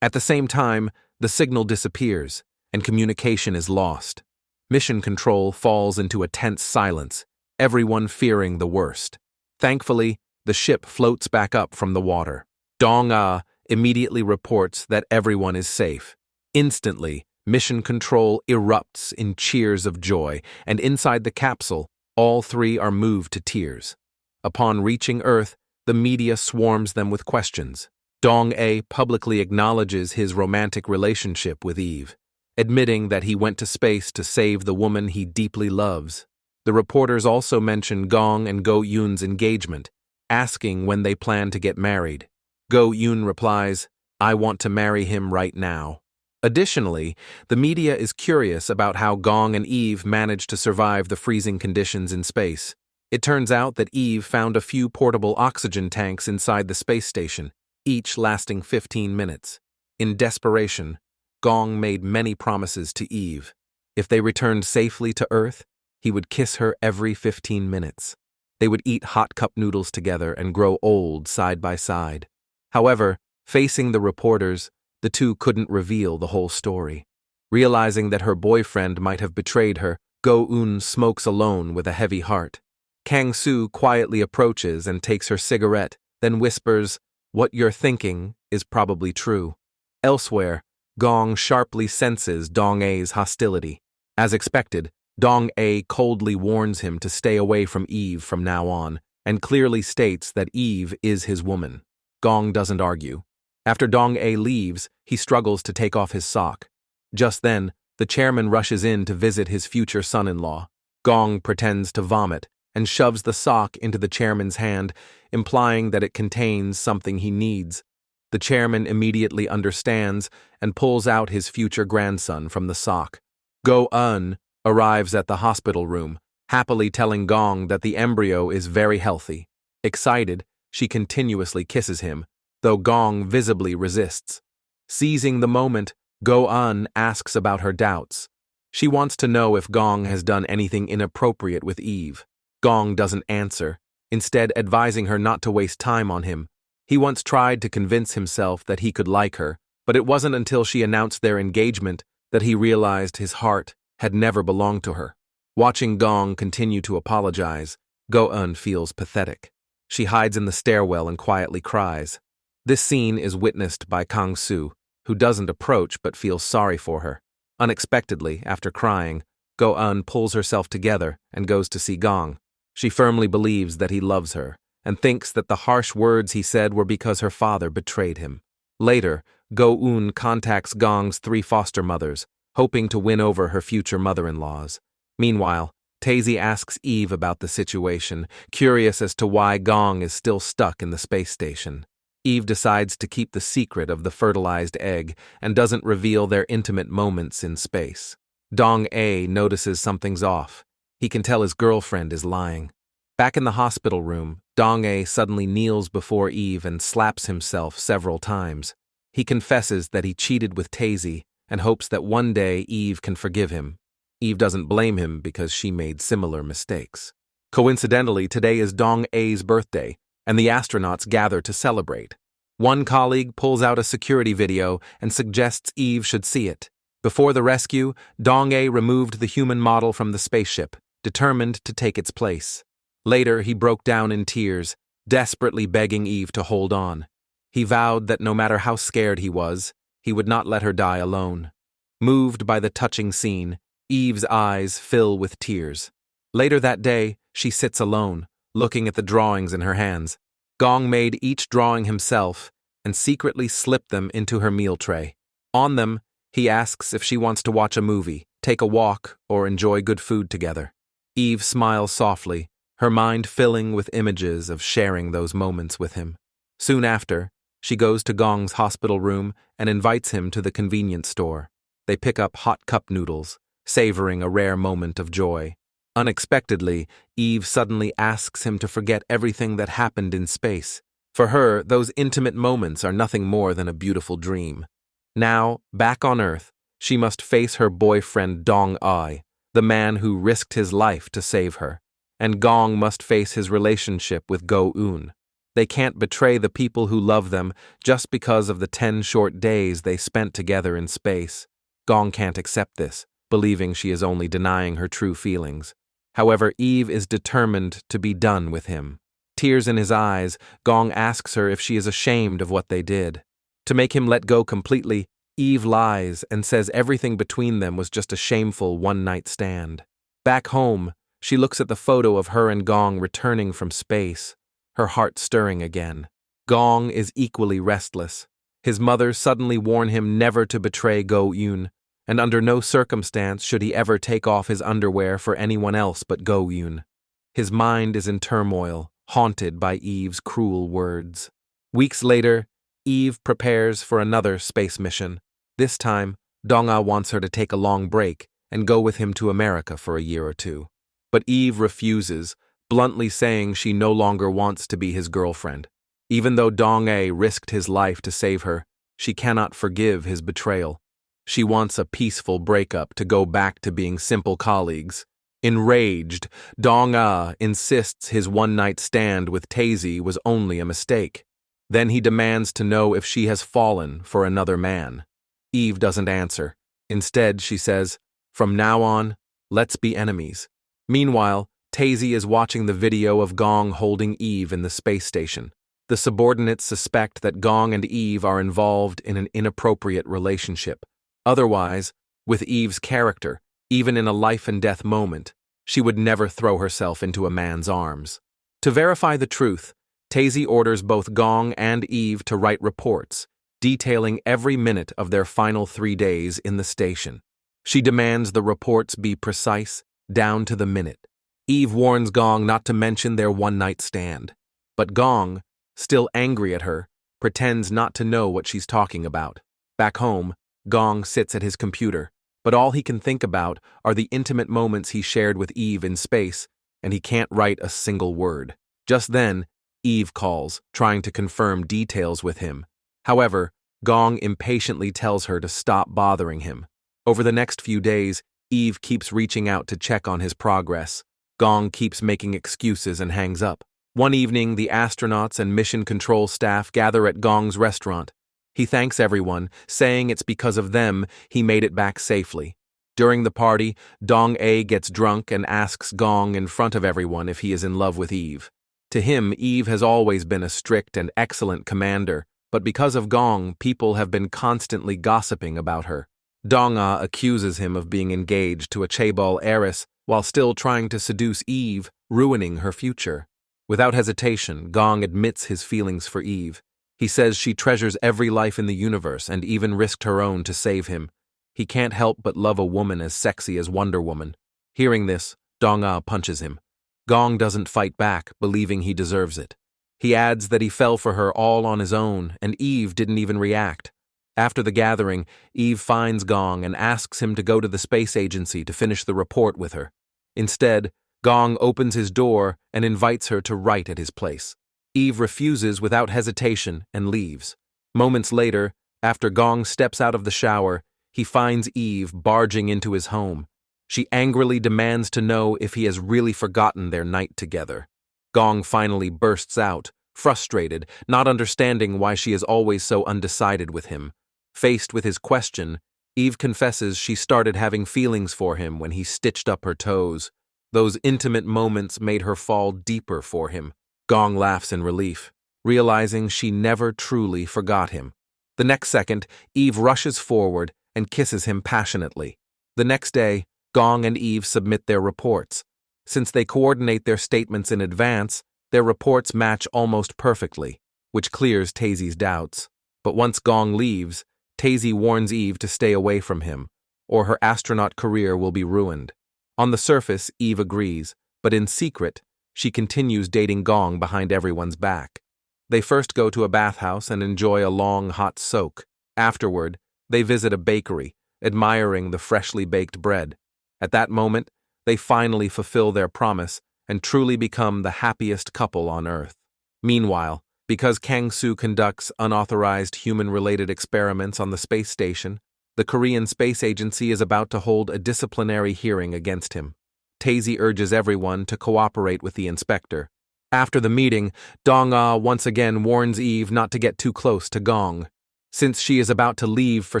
At the same time, the signal disappears, and communication is lost. Mission Control falls into a tense silence, everyone fearing the worst. Thankfully, the ship floats back up from the water. Dong-ah immediately reports that everyone is safe. Instantly, Mission Control erupts in cheers of joy, and inside the capsule, all 3 are moved to tears. Upon reaching Earth, the media swarms them with questions. Dong-a publicly acknowledges his romantic relationship with Eve, admitting that he went to space to save the woman he deeply loves. The reporters also mention Gong and Go-eun's engagement, asking when they plan to get married. Go-eun replies, "I want to marry him right now." Additionally, the media is curious about how Gong and Eve managed to survive the freezing conditions in space. It turns out that Eve found a few portable oxygen tanks inside the space station, each lasting 15 minutes. In desperation, Gong made many promises to Eve. If they returned safely to Earth, he would kiss her every 15 minutes. They would eat hot cup noodles together and grow old side by side. However, facing the reporters, the 2 couldn't reveal the whole story. Realizing that her boyfriend might have betrayed her, Go-eun smokes alone with a heavy heart. Kang-soo quietly approaches and takes her cigarette, then whispers, "What you're thinking is probably true." Elsewhere, Gong sharply senses Dong-a's hostility. As expected, Dong-A coldly warns him to stay away from Eve from now on, and clearly states that Eve is his woman. Gong doesn't argue. After Dong-A leaves, he struggles to take off his sock. Just then, the chairman rushes in to visit his future son-in-law. Gong pretends to vomit and shoves the sock into the chairman's hand, implying that it contains something he needs. The chairman immediately understands and pulls out his future grandson from the sock. Go-eun arrives at the hospital room, happily telling Gong that the embryo is very healthy. Excited, she continuously kisses him, though Gong visibly resists. Seizing the moment, Go-eun asks about her doubts. She wants to know if Gong has done anything inappropriate with Eve. Gong doesn't answer, instead advising her not to waste time on him. He once tried to convince himself that he could like her, but it wasn't until she announced their engagement that he realized his heart had never belonged to her. Watching Gong continue to apologize, Go-eun feels pathetic. She hides in the stairwell and quietly cries. This scene is witnessed by Kang-soo, who doesn't approach but feels sorry for her. Unexpectedly, after crying, Go-eun pulls herself together and goes to see Gong. She firmly believes that he loves her, and thinks that the harsh words he said were because her father betrayed him. Later, Go-eun contacts Gong's 3 foster mothers, hoping to win over her future mother-in-laws. Meanwhile, Tae-ji asks Eve about the situation, curious as to why Gong is still stuck in the space station. Eve decides to keep the secret of the fertilized egg and doesn't reveal their intimate moments in space. Dong-A notices something's off. He can tell his girlfriend is lying. Back in the hospital room, Dong-A suddenly kneels before Eve and slaps himself several times. He confesses that he cheated with Tae-ji and hopes that one day Eve can forgive him. Eve doesn't blame him because she made similar mistakes. Coincidentally, today is Dong-A's birthday, and the astronauts gather to celebrate. One colleague pulls out a security video and suggests Eve should see it. Before the rescue, Dong-A removed the human model from the spaceship, determined to take its place. Later, he broke down in tears, desperately begging Eve to hold on. He vowed that no matter how scared he was, he would not let her die alone. Moved by the touching scene, Eve's eyes fill with tears. Later that day, she sits alone, looking at the drawings in her hands. Gong made each drawing himself and secretly slipped them into her meal tray. On them, he asks if she wants to watch a movie, take a walk, or enjoy good food together. Eve smiles softly, her mind filling with images of sharing those moments with him. Soon after, she goes to Gong's hospital room and invites him to the convenience store. They pick up hot cup noodles, savoring a rare moment of joy. Unexpectedly, Eve suddenly asks him to forget everything that happened in space. For her, those intimate moments are nothing more than a beautiful dream. Now, back on Earth, she must face her boyfriend Dong-A, the man who risked his life to save her. And Gong must face his relationship with Go-eun. They can't betray the people who love them just because of the 10 short days they spent together in space. Gong can't accept this, believing she is only denying her true feelings. However, Eve is determined to be done with him. Tears in his eyes, Gong asks her if she is ashamed of what they did. To make him let go completely, Eve lies and says everything between them was just a shameful one-night stand. Back home, she looks at the photo of her and Gong returning from space, her heart stirring again. Gong is equally restless. His mother suddenly warned him never to betray Go-eun, and under no circumstance should he ever take off his underwear for anyone else but Go-eun. His mind is in turmoil, haunted by Eve's cruel words. Weeks later, Eve prepares for another space mission. This time, Dong-A wants her to take a long break and go with him to America for a year or 2. But Eve refuses, bluntly saying she no longer wants to be his girlfriend. Even though Dong-A risked his life to save her, she cannot forgive his betrayal. She wants a peaceful breakup to go back to being simple colleagues. Enraged, Dong-A insists his one-night stand with Tae-ji was only a mistake. Then he demands to know if she has fallen for another man. Eve doesn't answer. Instead, she says, "From now on, let's be enemies." Meanwhile, Tae-ji is watching the video of Gong holding Eve in the space station. The subordinates suspect that Gong and Eve are involved in an inappropriate relationship. Otherwise, with Eve's character, Even in a life-and-death moment, she would never throw herself into a man's arms. To verify the truth, Tazy orders both Gong and Eve to write reports, detailing every minute of their final 3 days in the station. She demands the reports be precise, down to the minute. Eve warns Gong not to mention their one-night stand. But Gong, still angry at her, pretends not to know what she's talking about. Back home, Gong sits at his computer, but all he can think about are the intimate moments he shared with Eve in space, and he can't write a single word. Just then, Eve calls, trying to confirm details with him. However, Gong impatiently tells her to stop bothering him. Over the next few days, Eve keeps reaching out to check on his progress. Gong keeps making excuses and hangs up. One evening, the astronauts and mission control staff gather at Gong's restaurant. He thanks everyone, saying it's because of them he made it back safely. During the party, Dong-A gets drunk and asks Gong in front of everyone if he is in love with Eve. To him, Eve has always been a strict and excellent commander, but because of Gong, people have been constantly gossiping about her. Dong-A accuses him of being engaged to a chaebol heiress while still trying to seduce Eve, ruining her future. Without hesitation, Gong admits his feelings for Eve. He says she treasures every life in the universe and even risked her own to save him. He can't help but love a woman as sexy as Wonder Woman. Hearing this, Dong-A punches him. Gong doesn't fight back, believing he deserves it. He adds that he fell for her all on his own, and Eve didn't even react. After the gathering, Eve finds Gong and asks him to go to the space agency to finish the report with her. Instead, Gong opens his door and invites her to write at his place. Eve refuses without hesitation and leaves. Moments later, after Gong steps out of the shower, he finds Eve barging into his home. She angrily demands to know if he has really forgotten their night together. Gong finally bursts out, frustrated, not understanding why she is always so undecided with him. Faced with his question, Eve confesses she started having feelings for him when he stitched up her toes. Those intimate moments made her fall deeper for him. Gong laughs in relief, realizing she never truly forgot him. The next second, Eve rushes forward and kisses him passionately. The next day, Gong and Eve submit their reports. Since they coordinate their statements in advance, their reports match almost perfectly, which clears Tazy's doubts. But once Gong leaves, Tazy warns Eve to stay away from him, or her astronaut career will be ruined. On the surface, Eve agrees, but in secret, she continues dating Gong behind everyone's back. They first go to a bathhouse and enjoy a long, hot soak. Afterward, they visit a bakery, admiring the freshly baked bread. At that moment, they finally fulfill their promise and truly become the happiest couple on Earth. Meanwhile, because Kang-soo conducts unauthorized human-related experiments on the space station, the Korean Space Agency is about to hold a disciplinary hearing against him. Tazy urges everyone to cooperate with the inspector. After the meeting, Dong-A once again warns Eve not to get too close to Gong. Since she is about to leave for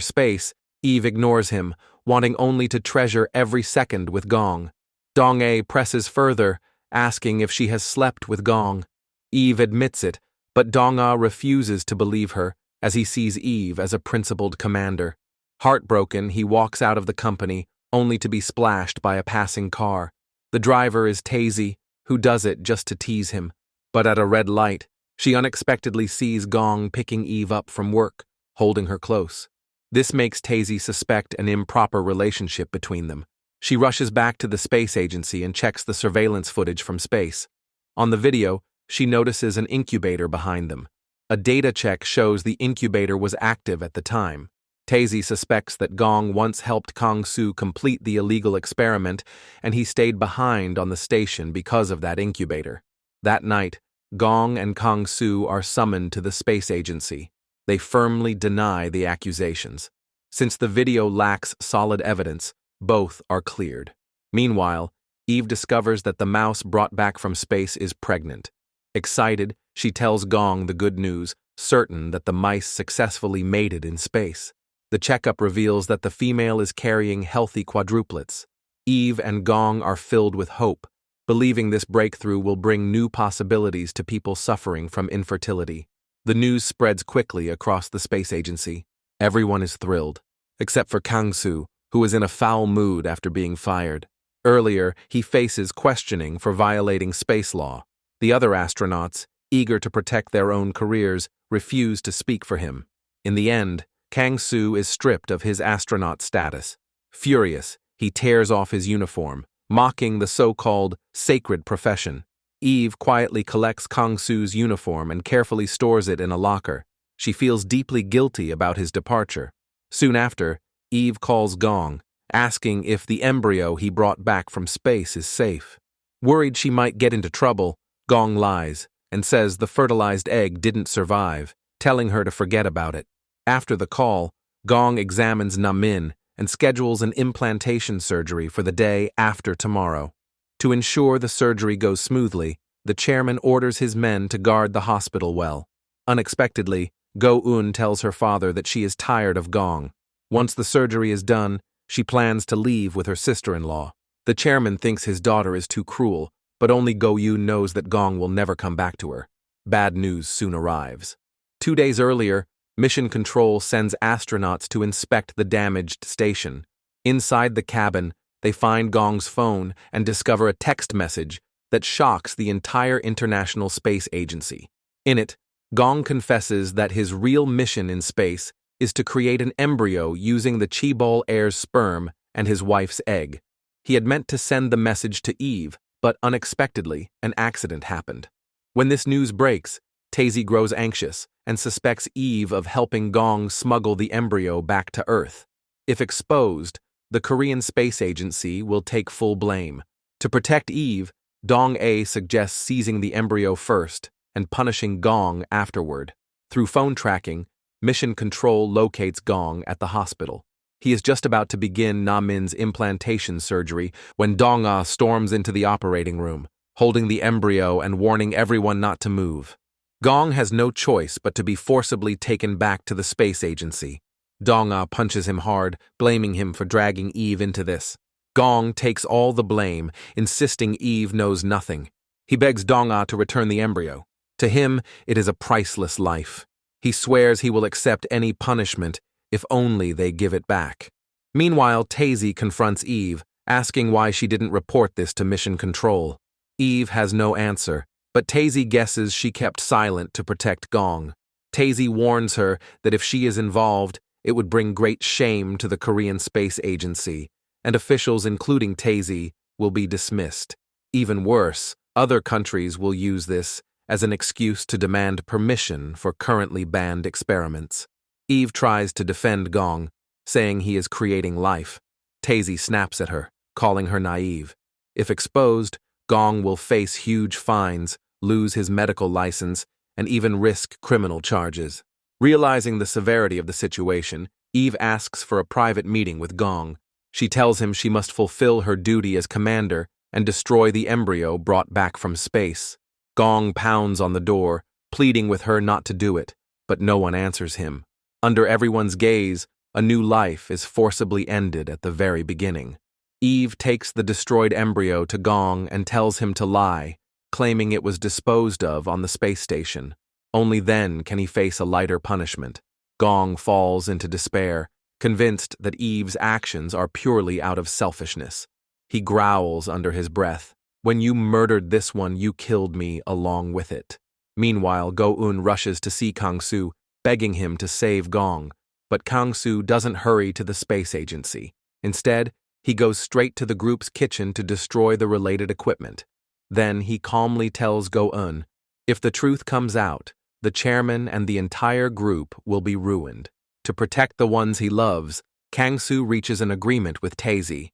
space, Eve ignores him, wanting only to treasure every second with Gong. Dong-A presses further, asking if she has slept with Gong. Eve admits it, but Dong-A refuses to believe her, as he sees Eve as a principled commander. Heartbroken, he walks out of the company, only to be splashed by a passing car. The driver is Tazy, who does it just to tease him. But at a red light, she unexpectedly sees Gong picking Eve up from work, holding her close. This makes Tazy suspect an improper relationship between them. She rushes back to the space agency and checks the surveillance footage from space. On the video, she notices an incubator behind them. A data check shows the incubator was active at the time. Tazy suspects that Gong once helped Kang-soo complete the illegal experiment, and he stayed behind on the station because of that incubator. That night, Gong and Kang-soo are summoned to the space agency. They firmly deny the accusations. Since the video lacks solid evidence, both are cleared. Meanwhile, Eve discovers that the mouse brought back from space is pregnant. Excited, she tells Gong the good news, certain that the mice successfully mated in space. The checkup reveals that the female is carrying healthy quadruplets. Eve and Gong are filled with hope, believing this breakthrough will bring new possibilities to people suffering from infertility. The news spreads quickly across the space agency. Everyone is thrilled, except for Kang-soo, who is in a foul mood after being fired. Earlier, he faces questioning for violating space law. The other astronauts, eager to protect their own careers, refuse to speak for him. In the end, Kang-soo is stripped of his astronaut status. Furious, he tears off his uniform, mocking the so-called sacred profession. Eve quietly collects Kang-soo's uniform and carefully stores it in a locker. She feels deeply guilty about his departure. Soon after, Eve calls Gong, asking if the embryo he brought back from space is safe. Worried she might get into trouble, Gong lies and says the fertilized egg didn't survive, telling her to forget about it. After the call, Gong examines Na-min and schedules an implantation surgery for the day after tomorrow. To ensure the surgery goes smoothly, the chairman orders his men to guard the hospital well. Unexpectedly, Go-eun tells her father that she is tired of Gong. Once the surgery is done, she plans to leave with her sister-in-law. The chairman thinks his daughter is too cruel, but only Go-eun knows that Gong will never come back to her. Bad news soon arrives. 2 days earlier, Mission Control sends astronauts to inspect the damaged station. Inside the cabin, they find Gong's phone and discover a text message that shocks the entire International Space Agency. In it, Gong confesses that his real mission in space is to create an embryo using the Chibol heir's sperm and his wife's egg. He had meant to send the message to Eve, but unexpectedly, an accident happened. When this news breaks, Taezy grows anxious and suspects Eve of helping Gong smuggle the embryo back to Earth. If exposed, the Korean Space Agency will take full blame. To protect Eve, Dong-ae suggests seizing the embryo first and punishing Gong afterward. Through phone tracking, Mission Control locates Gong at the hospital. He is just about to begin Na-min's implantation surgery when Dong-ah storms into the operating room, holding the embryo and warning everyone not to move. Gong has no choice but to be forcibly taken back to the space agency. Dong-ah punches him hard, blaming him for dragging Eve into this. Gong takes all the blame, insisting Eve knows nothing. He begs Dong-ah to return the embryo. To him, it is a priceless life. He swears he will accept any punishment if only they give it back. Meanwhile, Taezy confronts Eve, asking why she didn't report this to Mission Control. Eve has no answer, but Taezy guesses she kept silent to protect Gong. Taezy warns her that if she is involved, it would bring great shame to the Korean Space Agency, and officials including Taezy will be dismissed. Even worse, other countries will use this as an excuse to demand permission for currently banned experiments. Eve tries to defend Gong, saying he is creating life. Taezy snaps at her, calling her naive. If exposed, Gong will face huge fines, lose his medical license, and even risk criminal charges. Realizing the severity of the situation, Eve asks for a private meeting with Gong. She tells him she must fulfill her duty as commander and destroy the embryo brought back from space. Gong pounds on the door, pleading with her not to do it, but no one answers him. Under everyone's gaze, a new life is forcibly ended at the very beginning. Eve takes the destroyed embryo to Gong and tells him to lie, claiming it was disposed of on the space station. Only then can he face a lighter punishment. Gong falls into despair, convinced that Eve's actions are purely out of selfishness. He growls under his breath, "When you murdered this one, you killed me along with it." Meanwhile, Go-eun rushes to see Kang-soo, begging him to save Gong, but Kang-soo doesn't hurry to the space agency. Instead, he goes straight to the group's kitchen to destroy the related equipment. Then he calmly tells Go-eun, if the truth comes out, the chairman and the entire group will be ruined. To protect the ones he loves, Kang-soo reaches an agreement with Taezy.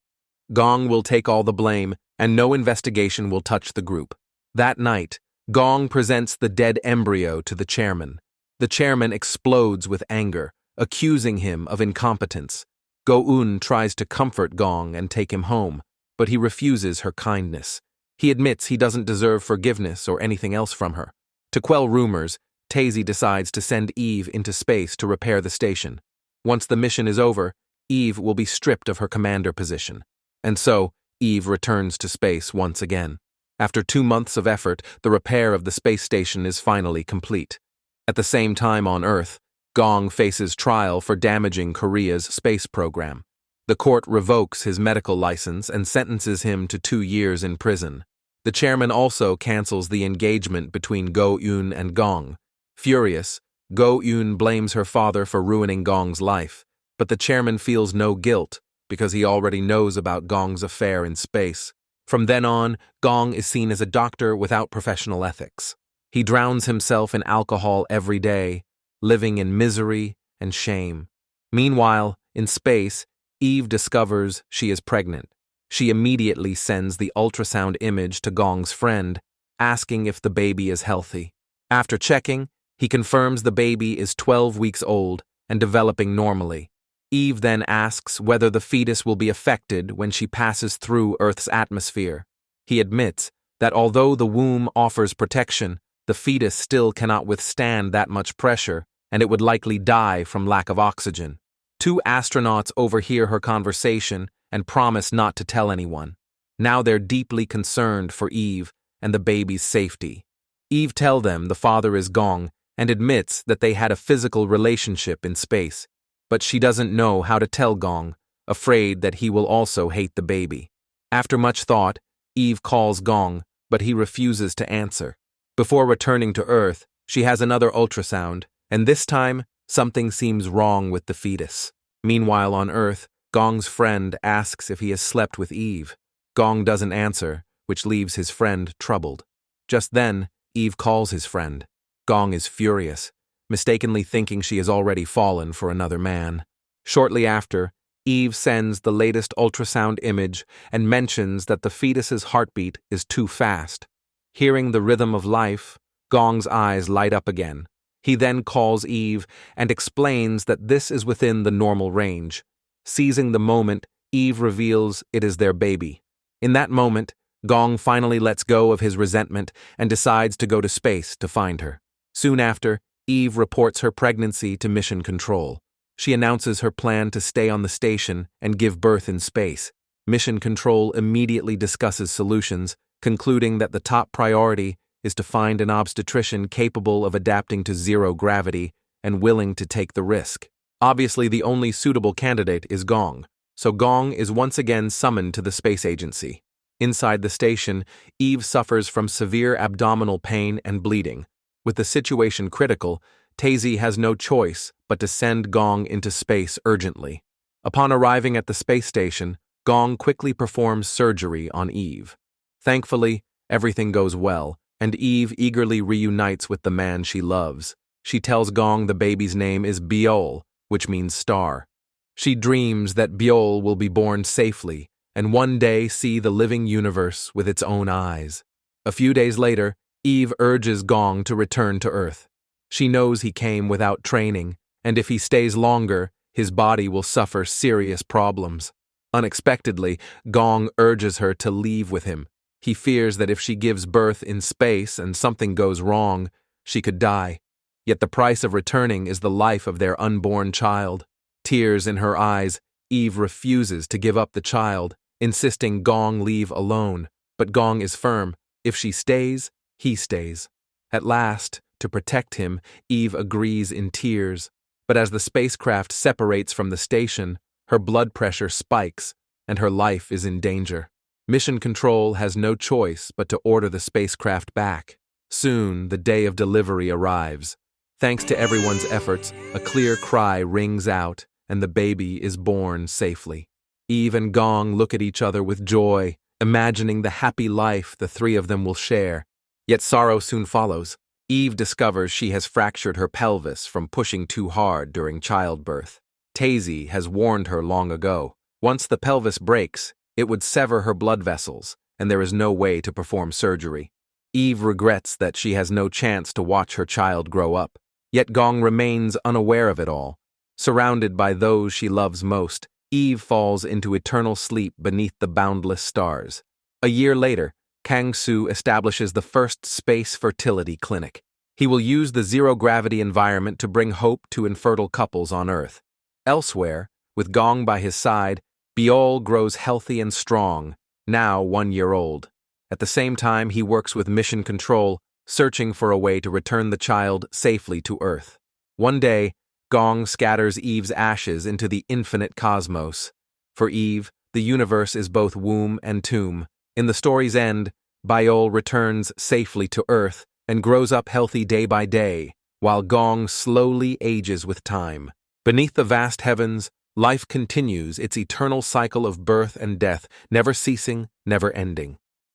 Gong will take all the blame, and no investigation will touch the group. That night, Gong presents the dead embryo to the chairman. The chairman explodes with anger, accusing him of incompetence. Go-eun tries to comfort Gong and take him home, but he refuses her kindness. He admits he doesn't deserve forgiveness or anything else from her. To quell rumors, Taezy decides to send Eve into space to repair the station. Once the mission is over, Eve will be stripped of her commander position. And so, Eve returns to space once again. After 2 months of effort, the repair of the space station is finally complete. At the same time on Earth, Gong faces trial for damaging Korea's space program. The court revokes his medical license and sentences him to 2 years in prison. The chairman also cancels the engagement between Go-eun and Gong. Furious, Go-eun blames her father for ruining Gong's life, but the chairman feels no guilt because he already knows about Gong's affair in space. From then on, Gong is seen as a doctor without professional ethics. He drowns himself in alcohol every day, living in misery and shame. Meanwhile, in space, Eve discovers she is pregnant. She immediately sends the ultrasound image to Gong's friend, asking if the baby is healthy. After checking, he confirms the baby is 12 weeks old and developing normally. Eve then asks whether the fetus will be affected when she passes through Earth's atmosphere. He admits that although the womb offers protection, the fetus still cannot withstand that much pressure, and it would likely die from lack of oxygen. 2 astronauts overhear her conversation and promise not to tell anyone. Now they're deeply concerned for Eve and the baby's safety. Eve tells them the father is Gong and admits that they had a physical relationship in space, but she doesn't know how to tell Gong, afraid that he will also hate the baby. After much thought, Eve calls Gong, but he refuses to answer. Before returning to Earth, she has another ultrasound, and this time, something seems wrong with the fetus. Meanwhile, on Earth, Gong's friend asks if he has slept with Eve. Gong doesn't answer, which leaves his friend troubled. Just then, Eve calls his friend. Gong is furious, mistakenly thinking she has already fallen for another man. Shortly after, Eve sends the latest ultrasound image and mentions that the fetus's heartbeat is too fast. Hearing the rhythm of life, Gong's eyes light up again. He then calls Eve and explains that this is within the normal range. Seizing the moment, Eve reveals it is their baby. In that moment, Gong finally lets go of his resentment and decides to go to space to find her. Soon after, Eve reports her pregnancy to Mission Control. She announces her plan to stay on the station and give birth in space. Mission Control immediately discusses solutions, concluding that the top priority is to find an obstetrician capable of adapting to zero gravity and willing to take the risk. Obviously, the only suitable candidate is Gong, so Gong is once again summoned to the space agency. Inside the station, Eve suffers from severe abdominal pain and bleeding. With the situation critical, Tazy has no choice but to send Gong into space urgently. Upon arriving at the space station, Gong quickly performs surgery on Eve. Thankfully, everything goes well, and Eve eagerly reunites with the man she loves. She tells Gong the baby's name is Biol, which means star. She dreams that Biol will be born safely and one day see the living universe with its own eyes. A few days later, Eve urges Gong to return to Earth. She knows he came without training, and if he stays longer, his body will suffer serious problems. Unexpectedly, Gong urges her to leave with him. He fears that if she gives birth in space and something goes wrong, she could die. Yet the price of returning is the life of their unborn child. Tears in her eyes, Eve refuses to give up the child, insisting Gong leave alone. But Gong is firm. If she stays, he stays. At last, to protect him, Eve agrees in tears. But as the spacecraft separates from the station, her blood pressure spikes and her life is in danger. Mission Control has no choice but to order the spacecraft back. Soon, the day of delivery arrives. Thanks to everyone's efforts, a clear cry rings out, and the baby is born safely. Eve and Gong look at each other with joy, imagining the happy life the three of them will share. Yet sorrow soon follows. Eve discovers she has fractured her pelvis from pushing too hard during childbirth. Tazy has warned her long ago. Once the pelvis breaks, it would sever her blood vessels, and there is no way to perform surgery. Eve regrets that she has no chance to watch her child grow up. Yet Gong remains unaware of it all. Surrounded by those she loves most, Eve falls into eternal sleep beneath the boundless stars. A year later, Kang-soo establishes the first space fertility clinic. He will use the zero-gravity environment to bring hope to infertile couples on Earth. Elsewhere, with Gong by his side, Biol grows healthy and strong, now 1 year old. At the same time, he works with Mission Control, searching for a way to return the child safely to Earth. One day, Gong scatters Eve's ashes into the infinite cosmos. For Eve, the universe is both womb and tomb. In the story's end, Baiol returns safely to Earth and grows up healthy day by day, while Gong slowly ages with time. Beneath the vast heavens, life continues its eternal cycle of birth and death, never ceasing, never ending.